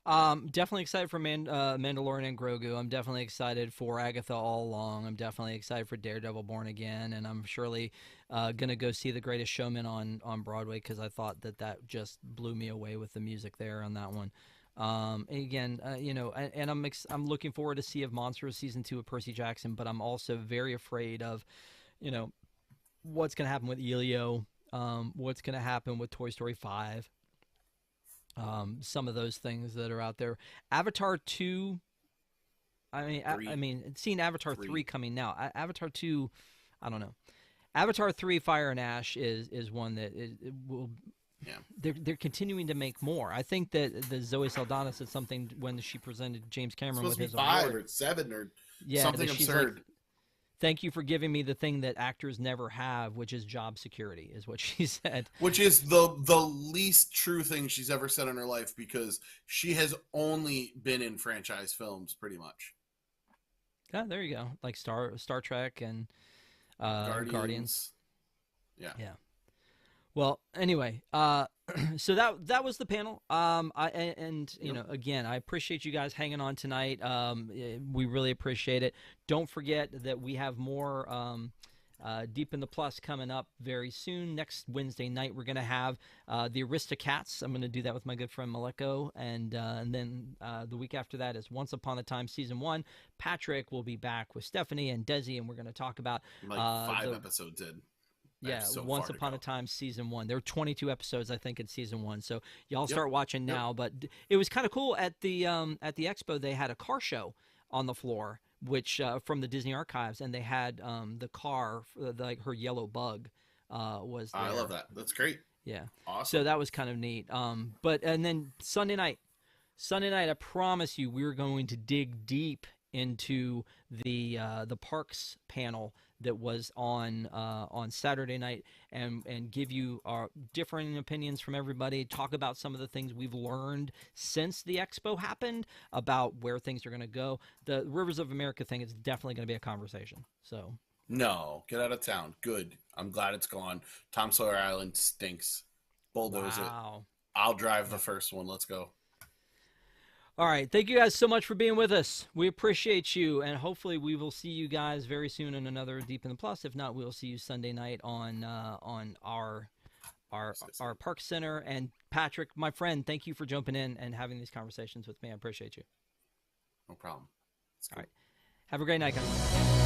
Definitely excited for Mandalorian and Grogu. I'm definitely excited for Agatha All Along. I'm definitely excited for Daredevil Born Again, and I'm surely gonna go see The Greatest Showman on Broadway because I thought that just blew me away with the music there on that one. And again, and I'm looking forward to Sea of Monsters season 2 of Percy Jackson, but I'm also very afraid of, what's gonna happen with Elio, what's gonna happen with Toy Story 5. Some of those things that are out there. Avatar 2. I mean, seeing Avatar 3 coming now. Avatar 2, I don't know. Avatar 3, Fire and Ash is one that it will. Yeah. They're continuing to make more. I think that the Zoe Saldana said something when she presented James Cameron with his 5 or 7 or something absurd. Like, thank you for giving me the thing that actors never have, which is job security, is what she said. Which is the least true thing she's ever said in her life, because she has only been in franchise films, pretty much. Yeah, there you go. Like Star Trek and Guardians. Yeah. Well, anyway, so that was the panel. Again, I appreciate you guys hanging on tonight. We really appreciate it. Don't forget that we have more Deep in the Plus coming up very soon. Next Wednesday night, we're going to have the Aristocats. I'm going to do that with my good friend Maleko. And then the week after that is Once Upon a Time Season 1. Patrick will be back with Stephanie and Desi, and we're going to talk about 5 episodes in. Yeah, Once Upon a Time Season 1. There were 22 episodes, I think, in Season 1. So y'all start watching now. But it was kind of cool at the expo. They had a car show on the floor, which from the Disney Archives, and they had the car, like her yellow bug, was there. I love that. That's great. Yeah, awesome. So that was kind of neat. And then Sunday night, I promise you, we're going to dig deep into the parks panel that was on Saturday night, and give you our different opinions from everybody. Talk about some of the things we've learned since the expo happened about where things are going to go. The Rivers of America thing is definitely going to be a conversation. So no, get out of town. Good. I'm glad it's gone. Tom Sawyer Island stinks. Bulldoze it. I'll drive the first one. Let's go. All right. Thank you guys so much for being with us. We appreciate you, and hopefully we will see you guys very soon in another Deep in the Plus. If not, we'll see you Sunday night on our Park Center. And Patrick, my friend, thank you for jumping in and having these conversations with me. I appreciate you. No problem. All right. Have a great night, guys.